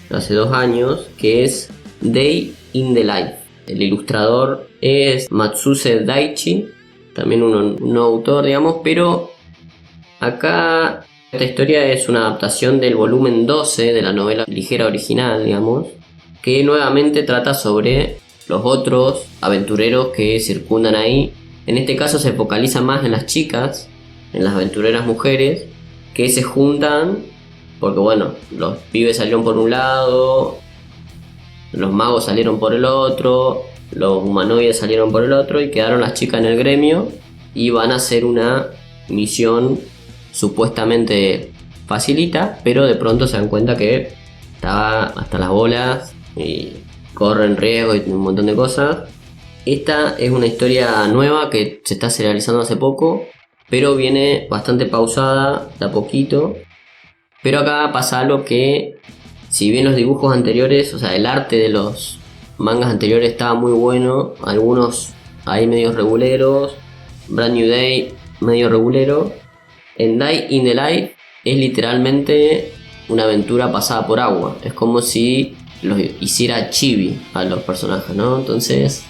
hace 2 años, que es Day in the Life. El ilustrador es Matsuse Daichi, también un autor, digamos, pero acá esta historia es una adaptación del volumen 12 de la novela ligera original, digamos, que nuevamente trata sobre los otros aventureros que circundan ahí. En este caso se focaliza más en las chicas, en las aventureras mujeres, que se juntan porque bueno, los pibes salieron por un lado, los magos salieron por el otro, los humanoides salieron por el otro y quedaron las chicas en el gremio y van a hacer una misión supuestamente facilita, pero de pronto se dan cuenta que está hasta las bolas y corren riesgo y un montón de cosas. Esta es una historia nueva que se está serializando hace poco, pero viene bastante pausada, de a poquito. Pero acá pasa algo que, si bien los dibujos anteriores, o sea, el arte de los mangas anteriores estaba muy bueno, algunos ahí medios reguleros, Brand New Day medio regulero. En Die in the Life es literalmente una aventura pasada por agua. Es como si los hiciera chibi a los personajes, ¿no? Entonces,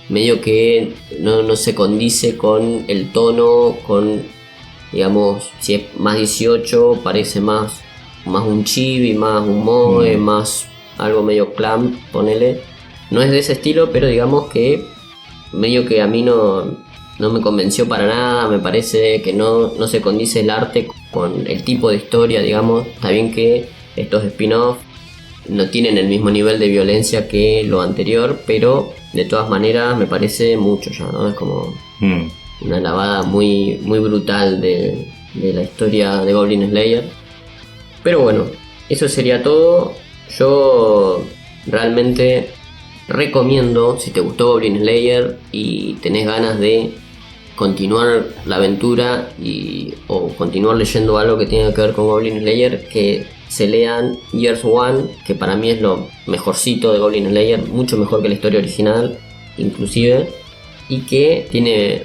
medio que no se condice con el tono, con, digamos, si es más 18, parece más un chibi, más un moe, más algo medio clamp, ponele. No es de ese estilo, pero digamos que medio que a mí no me convenció para nada. Me parece que no se condice el arte con el tipo de historia, digamos. Está bien que estos spin-off no tienen el mismo nivel de violencia que lo anterior, pero de todas maneras me parece mucho ya, ¿no? Es como una lavada muy, muy brutal de la historia de Goblin Slayer. Pero bueno, eso sería todo. Yo realmente recomiendo, si te gustó Goblin Slayer y tenés ganas de continuar la aventura o continuar leyendo algo que tenga que ver con Goblin Slayer, que se lean Years One, que para mí es lo mejorcito de Goblin Slayer, mucho mejor que la historia original inclusive, y que tiene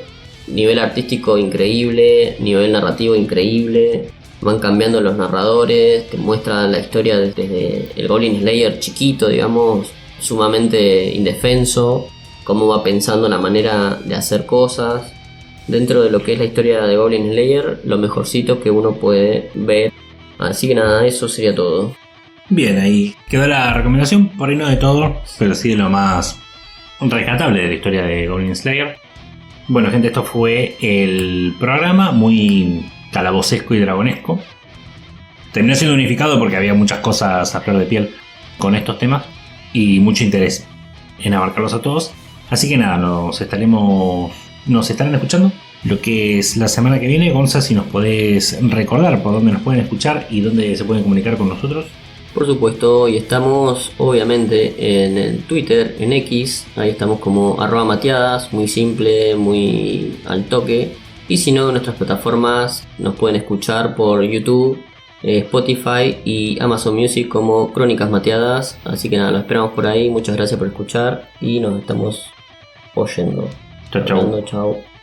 nivel artístico increíble, nivel narrativo increíble. Van cambiando los narradores, te muestran la historia desde el Goblin Slayer chiquito, digamos, sumamente indefenso, cómo va pensando la manera de hacer cosas. Dentro de lo que es la historia de Goblin Slayer, lo mejorcito que uno puede ver. Así que nada, eso sería todo. Bien, ahí quedó la recomendación, por ahí no de todo, pero sí de lo más rescatable de la historia de Goblin Slayer. Bueno, gente, esto fue el programa, muy calabocesco y dragonesco. Terminó siendo unificado porque había muchas cosas a flor de piel con estos temas y mucho interés en abarcarlos a todos. Así que nada, nos estarán escuchando lo que es la semana que viene. Gonza, si nos podés recordar por dónde nos pueden escuchar y dónde se pueden comunicar con nosotros. Por supuesto, y estamos obviamente en el Twitter, en X, ahí estamos como @mateadas, muy simple, muy al toque. Y si no, en nuestras plataformas nos pueden escuchar por YouTube, Spotify y Amazon Music como Crónicas Mateadas. Así que nada, lo esperamos por ahí. Muchas gracias por escuchar y nos estamos oyendo. Chau, chau. Chao.